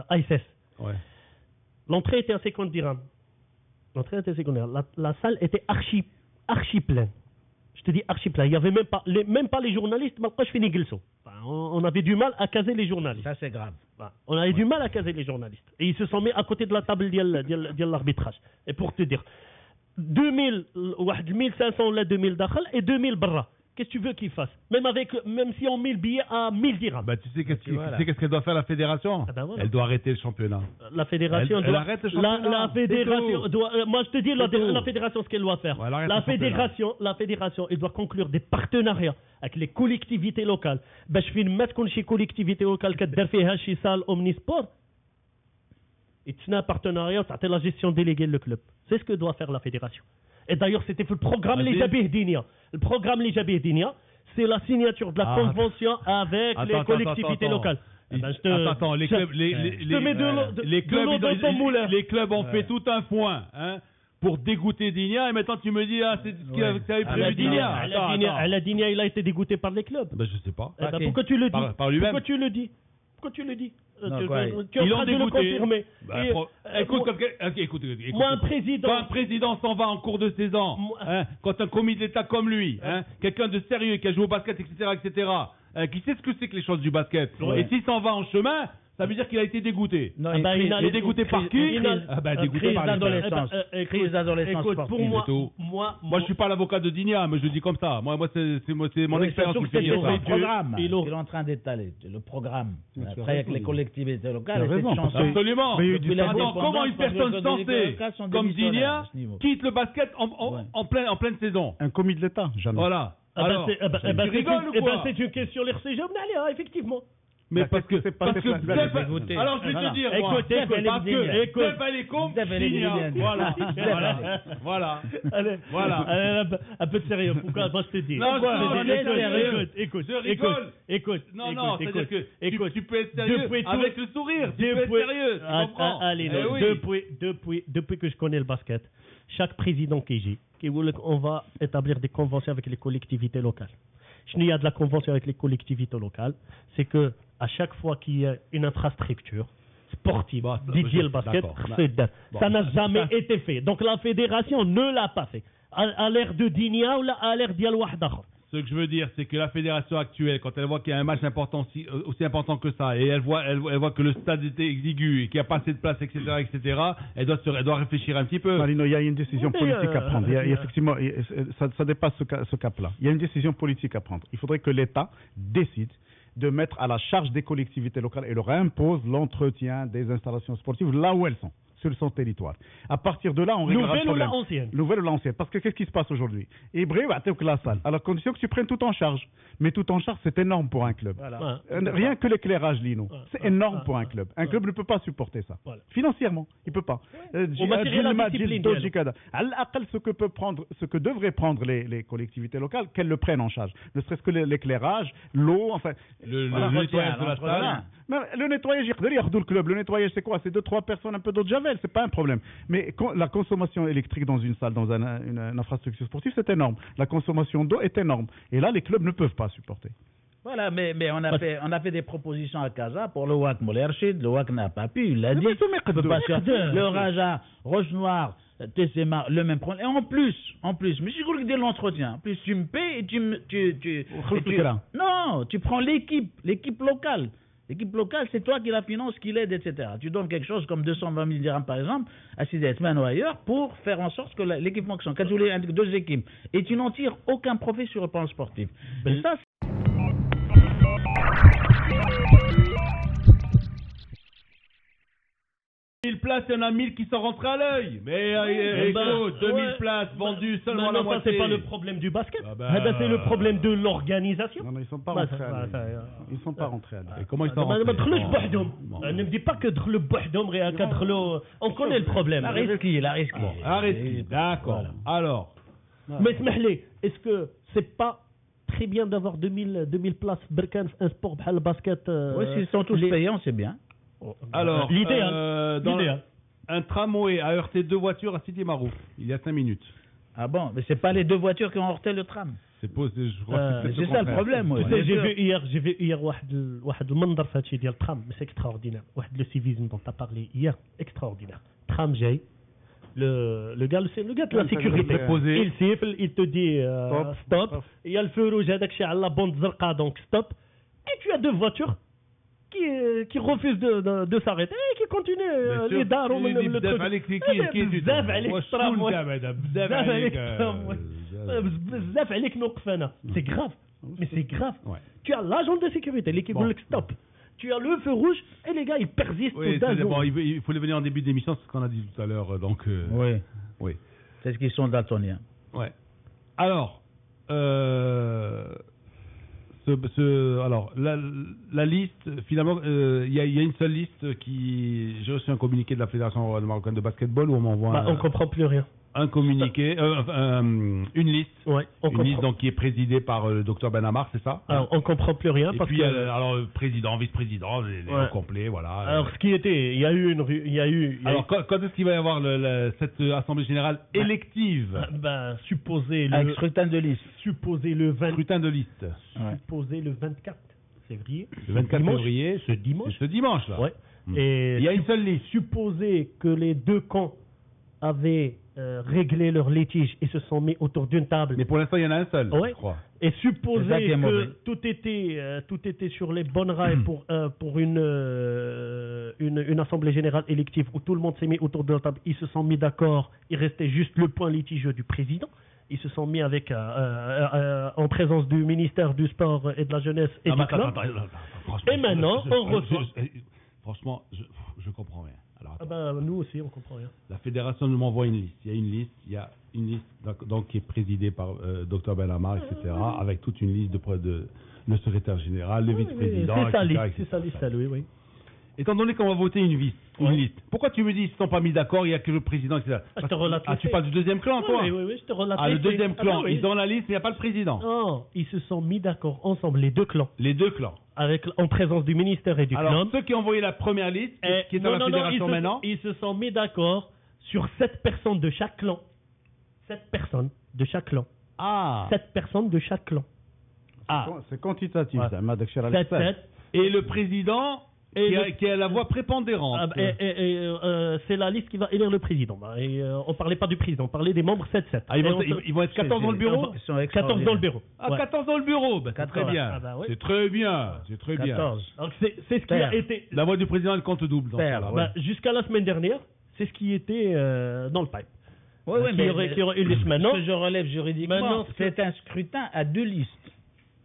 ASS, l'entrée était à 50 dirhams. La salle était archi pleine. Je te dis archi plein. Il y avait même pas les journalistes. On avait du mal à caser les journalistes. Ça c'est grave. On avait du mal à caser les journalistes. Et ils se sont mis à côté de la table de l'arbitrage. Et pour te dire, 1500 là 2000 dakhal et 2000 barra. Qu'est-ce que tu veux qu'ils fassent? Même si on met le billet à 1000 dirhams. Tu sais qu'est-ce qu'elle doit faire la fédération? Voilà. Elle doit arrêter le championnat. La fédération elle arrête le championnat. La fédération doit, moi je te dis la fédération ce qu'elle doit faire. La fédération elle doit conclure des partenariats avec les collectivités locales. باش فين ما تكون شي collectivité locale كدير فيها شي salle omnisport. Et tu as un partenariat, tu as la gestion déléguée le club. C'est ce que doit faire la fédération. Et d'ailleurs, c'était le programme Les Jabih Dinia. Le programme Les Jabih Dinia, c'est la signature de la convention avec les collectivités locales. Attends, les clubs ont fait tout un foin pour dégoûter Dinia, et maintenant tu me dis c'est ce que tu avais prévu Dinia. Dinia, il a été dégoûté par les clubs. Je sais pas. Pourquoi tu le dis? Par lui-même. Pourquoi tu le dis? Tu es en train de le confirmer. Écoute, écoute. Moi, un président. Quand un président s'en va en cours de saison, quand un commis de l'État comme lui, quelqu'un de sérieux qui a joué au basket, etc., qui sait ce que c'est que les choses du basket, et s'il s'en va en chemin, ça veut dire qu'il a été dégoûté. Non, il est dégoûté par qui? Dégoûté par les crise d'adolescence sportive. Pour moi, je suis pas l'avocat de Digna, mais je le dis comme ça. Moi, c'est mon expérience. C'est le programme qu'il est en train d'étaler. Le programme. Après, avec les collectivités locales, absolument. Comment une personne censée comme Digna quitte le basket en pleine saison? Un commis de l'État, jamais. Voilà. Alors, c'est une question l'RCG, effectivement. Mais parce que alors je vais te dire, voilà. Un peu de sérieux. Pourquoi moi je te dis? Non, écoute. Je rigole. Écoute. Non, c'est-à-dire que tu peux être sérieux avec le sourire. Tu peux être sérieux. Tu comprends? Allez, depuis que je connais le basket, chaque président qui voulait qu'on va établir des conventions avec les collectivités locales. Il y a de la convention avec les collectivités locales, c'est que à chaque fois qu'il y a une infrastructure sportive dédiée au basket, ça n'a jamais été fait. Donc la fédération ne l'a pas fait. À l'ère de Digna ou à l'ère d'Yal Wahdakhar. Ce que je veux dire, c'est que la fédération actuelle, quand elle voit qu'il y a un match important, aussi important que ça, et elle voit que le stade était exigu et qu'il n'y a pas assez de place, etc., elle doit réfléchir un petit peu. Marino, il y a une décision politique à prendre. Effectivement, ça dépasse ce cap-là. Il y a une décision politique à prendre. Il faudrait que l'État décide de mettre à la charge des collectivités locales et leur impose l'entretien des installations sportives là où elles sont, sur son territoire. À partir de là, on réglera le problème. Nouvelle ou l'ancienne? Parce que qu'est-ce qui se passe aujourd'hui? Ibrahim va être la salle, à la condition que tu prennes tout en charge. Mais tout en charge, c'est énorme pour un club. Voilà. Rien que l'éclairage, Lino. C'est énorme pour un club. Un club ne peut pas supporter ça. Voilà. Financièrement, il ne peut pas. Ce que devraient prendre les collectivités locales, qu'elles le prennent en charge. Ne serait-ce que l'éclairage, l'eau, enfin... Le nettoyage de la salle. Le nettoyage, le club. Le nettoyage, c'est quoi? C'est 2-3 personnes, un peu d'eau de javel. C'est pas un problème. Mais la consommation électrique dans une salle, dans une infrastructure sportive, c'est énorme. La consommation d'eau est énorme. Et là, les clubs ne peuvent pas supporter. Voilà, mais on a fait des propositions à Casa pour le WAC Molerchid. Le WAC n'a pas pu. Il a dit le Raja, Roche-Noire, TCMA, le même problème. Et en plus, mais je dis l'entretien. En plus, tu me payes et non, tu prends l'équipe locale. L'équipe locale, c'est toi qui la finance, qui l'aide, etc. Tu donnes quelque chose comme 220 000 dirhams, par exemple, à Sidesman ou ailleurs, pour faire en sorte que l'équipe fonctionne. Quand tu voulais deux équipes, et tu n'en tires aucun profit sur le plan sportif. Mais ça, 1000 places, il y en a 1000 qui sont rentrés à l'œil. Mais écoute, 2000 places vendues seulement la moitié. Ça, c'est pas le problème du basket. C'est le problème de l'organisation. Non, ils sont pas rentrés à l'œil. Ils sont pas rentrés à l'œil. Comment ils sont rentrés? Ne me dis pas que le Bouhdoum, on connaît le problème. La risque. D'accord. Alors. Mais est-ce que c'est pas très bien d'avoir 2000 places Berkane, un sport bhal basket? Oui, s'ils sont tous payants, c'est bien. Alors, l'idéal. Un tramway a heurté 2 voitures à Sidi Marouf il y a 5 minutes. Ah bon, mais c'est pas les 2 voitures qui ont heurté le tram. Je crois que c'est ça le problème. J'ai vu hier واحد المنظر في هادشي ديال الترام, mais c'est extraordinaire. واحد le civisme dont tu as parlé hier, extraordinaire. Tram جاي, le gars de la sécurité, il siffle, il te dit stop. Il y a le feu rouge هذاك شي على la bande زرقاء, donc stop. Et tu as 2 voitures qui refuse de s'arrêter et qui continue les darons le truc. C'est grave. Mais c'est grave. Tu as l'agent de sécurité, l'équipe de stop. Tu as le feu rouge et les gars ils persistent. Il faut les venir en début d'émission, c'est ce qu'on a dit tout à l'heure. Donc oui. C'est ce qu'ils sont daltoniens. Ouais. Alors alors, la liste, finalement, il y a une seule liste j'ai reçu un communiqué de la Fédération marocaine de basketball où on m'envoie on comprend plus rien. Un communiqué, une liste, donc qui est présidée par le docteur Benamar, c'est ça? Alors, on comprend plus rien. Et puis, alors, président, vice-président, au complet, voilà. Alors, ce qui était, il y a eu. Alors, quand est-ce qu'il va y avoir cette assemblée générale élective? Supposé avec scrutin de liste. Supposé le 20. Scrutin de liste. Supposé le 24 février. Le 24 février, ce dimanche. Ce dimanche là. Ouais. Et Il y a une seule liste. supposer que les deux camps avaient réglé leur litige et se sont mis autour d'une table. Mais pour l'instant, il y en a un seul, Ouais. je crois. Et C'est ça supposer qui est mauvais. que tout était sur les bonnes rails pour une assemblée générale élective où tout le monde s'est mis autour de la table, ils se sont mis d'accord, il restait juste le point litigieux du président. Ils se sont mis avec en présence du ministère du Sport et de la Jeunesse et du club. Franchement, Et maintenant, on reçoit. Franchement, je comprends rien. Alors, Ah ben, nous aussi, on comprend rien. la fédération nous m'envoie une liste. Il y a une liste donc, qui est présidée par Dr Benamar, etc., avec toute une liste de le secrétaire général, le vice-président, C'est sa etc., liste, etc. c'est sa liste à lui, oui. Étant donné qu'on va voter une liste, pourquoi tu me dis qu'ils ne sont pas mis d'accord, il n'y a que le président, etc. Je te relate les tu faits. parles du deuxième clan, toi? Oui, je te relate Ah, les le faits. deuxième Ah, clan, ben oui. ils ont la liste, mais il n'y a pas le président. Non, ils se sont mis d'accord ensemble, les deux clans, Les deux clans. en présence du ministère et du Alors, clan. ceux qui ont envoyé la première liste, qui est dans la fédération maintenant, ils se sont mis d'accord sur 7 personnes de chaque clan. 7 personnes de chaque clan. ah, 7 personnes de chaque clan. C'est quantitatif, Ouais. ça, Madek Cheral 7, Al-Assad. 7. et le président qui a la voix prépondérante. C'est la liste qui va élire le président. On parlait pas du président, on parlait des membres 7-7. Ah, ils vont être 14 dans le bureau? Ils sont 14 dans le bureau. Ah, Ouais. 14 dans le bureau, bah, c'est très 14. bien. Ah, bah oui. C'est très bien, c'est très bien. 14. Donc c'est ce qui Père. a été. La voix du président, elle compte double dans ce Père, cas-là. ouais. Jusqu'à la semaine dernière, c'est ce qui était dans le pipe. Oui, oui, Qui aurait une liste maintenant. Ce que je relève juridiquement, Maintenant, c'est un scrutin à 2 listes.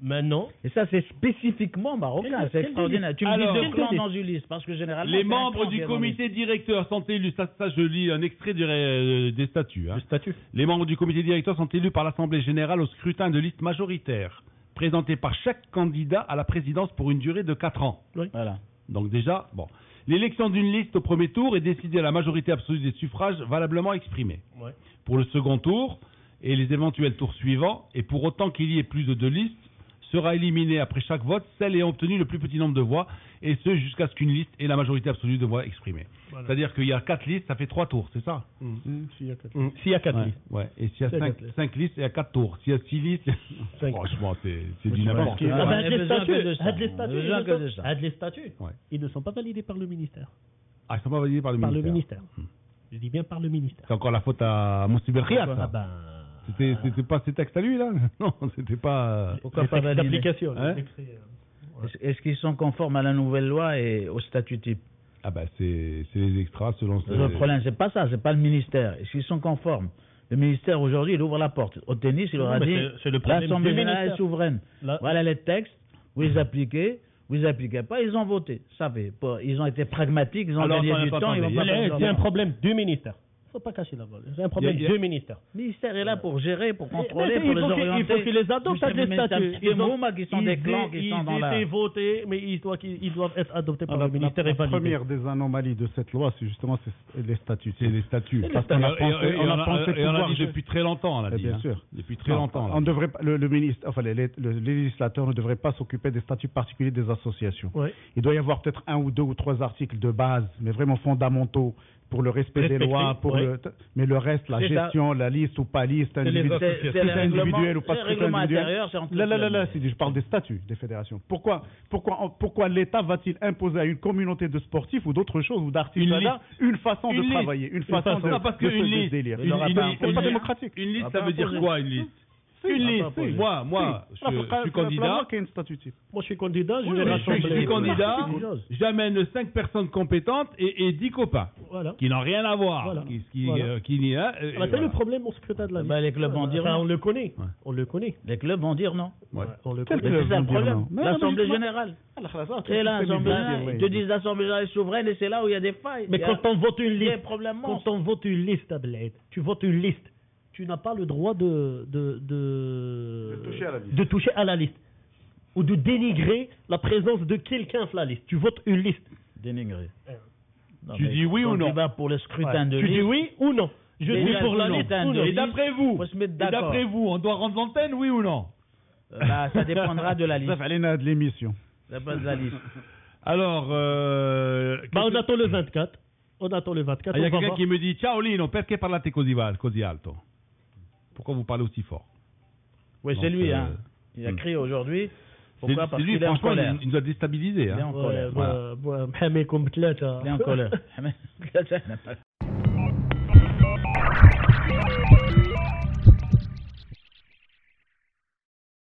Maintenant, Et ça, c'est spécifiquement marocain. Quel- C'est quel extraordinaire. Tu me Alors, dis 2 quel clans délit dans une liste, parce que généralement. Les c'est un membres clan qui du est dans comité directeur sont élus, ça je lis un extrait des statuts. hein. le statut. Les membres du comité directeur sont élus par l'Assemblée générale au scrutin de liste majoritaire, présenté par chaque candidat à la présidence pour une durée de 4 ans. liste. Voilà. Donc déjà, bon. L'élection d'une liste au premier tour est décidée à la majorité absolue des suffrages valablement exprimés. Ouais. Pour le second tour et les éventuels tours suivants, et pour autant qu'il y ait plus de 2 listes, sera éliminée après chaque vote celle ayant obtenu le plus petit nombre de voix, et ce jusqu'à ce qu'une liste ait la majorité absolue de voix exprimées. Voilà. C'est-à-dire qu'il y a 4 listes, ça fait 3 tours, c'est ça? S'il y a 4 Ouais, listes. ouais. Et s'il y a C'est 5 quatre listes. listes, il y a 4 tours. S'il y a 6 listes, Cinq. franchement, c'est du n'importe Ouais. quoi. Ah ben, Ouais, les besoin statuts, que de ça. les statuts, Besoin que de ça. les statuts, Ouais. ils ne sont pas validés par le ministère. Ah, ils ne sont pas validés par le Par ministère. le ministère. Je dis bien par le ministère. C'est encore la faute à Moussi Berriat, Ah ça. ben, C'était pas ces textes à lui, là? Non, c'était pas... Pourquoi les pas textes valider d'application. Hein les décrets, Est-ce qu'ils sont conformes à la nouvelle loi et au statut type? Ah bah c'est les extras selon... Le problème, c'est pas ça, c'est pas le ministère. Est-ce qu'ils sont conformes? Le ministère, aujourd'hui, il ouvre la porte. Au tennis, il Non, aura mais dit c'est le problème l'Assemblée du générale est ministère. souveraine. Là- Voilà les textes, vous les appliquez, vous les appliquez pas, ils ont voté. Ça fait pas. Ils ont été pragmatiques, ils ont Alors, gagné du attends, temps, ils vont attendez, pas C'est perdre leur un temps. problème du ministère. Il ne faut pas cacher la volée. C'est un problème Il y a- du ministère. Le ministère est là pour gérer, pour contrôler, Mais pour les il faut orienter. il faut qu'ils les adoptent, Juste les mais c'est un statuts. petit peu Mouma qui sont des clans qui sont dans Ils la... étaient votés, mais ils doivent être adoptés par La le ministère et validés. première des anomalies de cette loi, c'est justement les statuts. C'est les statuts. Et Parce les qu'on a statuts. pensé, Et on a pensé et on a pouvoir dit gérer. depuis très longtemps, on l'a Eh dit. bien hein. sûr. Depuis très Non, longtemps. on devrait pas- le ministre, enfin les législateurs ne devraient pas s'occuper des statuts particuliers des associations. Ouais. Il doit y avoir peut-être 1 ou 2 ou 3 articles de base, mais vraiment fondamentaux pour le respect des Respecter, lois, ouais. mais le reste, la C'est ça. gestion, la liste ou pas liste, C'est scrutin le règlement, individuel ou pas le scrutin règlement individuel. intérieur, c'est entre Là, je parle des statuts des fédérations. Pourquoi l'État va-t-il imposer à une communauté de sportifs ou d'autres choses ou d'artisanat une façon Une de liste. travailler, une façon de Non, parce de qu'une se liste, délire. Il aura pas C'est pas imposé. démocratique. Une liste, Ah, ça pas veut dire imposé. quoi, une liste? Une Ah, liste. pas imposé. Moi, je suis candidat. qu'il y ait une statut type. Moi, je suis candidat, je Oui, vais je rassembler. suis candidat, C'est une chose. j'amène 5 personnes compétentes et 10 copains Voilà. qui n'ont rien à voir. Voilà. Voilà. C'est le problème au scrutin de la Ben, liste. les clubs vont dire Enfin, non. on le connaît. Ouais. On le connaît. Les clubs vont dire non. Ouais. On le Quel connaît. Mais c'est ça le vont dire problème. non. Mais L'Assemblée justement- générale. C'est C'est l'Assemblée générale. Ils te disent l'Assemblée générale est souveraine et c'est là où il y a des failles. Mais Il y a- quand on vote une il y a liste, des problèmes quand monstres. on vote une liste, Ablaïd, tu votes une liste, tu n'as pas le droit de toucher à la liste. de toucher à la liste ou de dénigrer la présence de quelqu'un sur la liste. Tu votes une liste. Dénigré. Non, Tu mais dis oui quand ou non? tu vas pour le scrutin de Tu dis liste, oui ou non. Je Déjà, dis pour la le liste scrutin ou de non. Et liste, d'après vous, faut se mettre et d'accord. d'après vous, on doit rendre l'antenne, oui ou non? Bah, ça dépendra de la liste. Ça fait de l'émission. Ça dépend de la liste. Alors, Bah, on attend le 24. On attend le 24. il y a on va quelqu'un voir. qui me dit Ciao Lino, perché parlate così alto? Pourquoi vous parlez aussi fort? Oui, Donc, c'est lui, hein. Il a hmm. crié aujourd'hui. Pourquoi? Parce lui, qu'il est en franchement, colère. il nous a déstabilisés. Il est en colère. محاميكم بثلاثة. Il est en colère.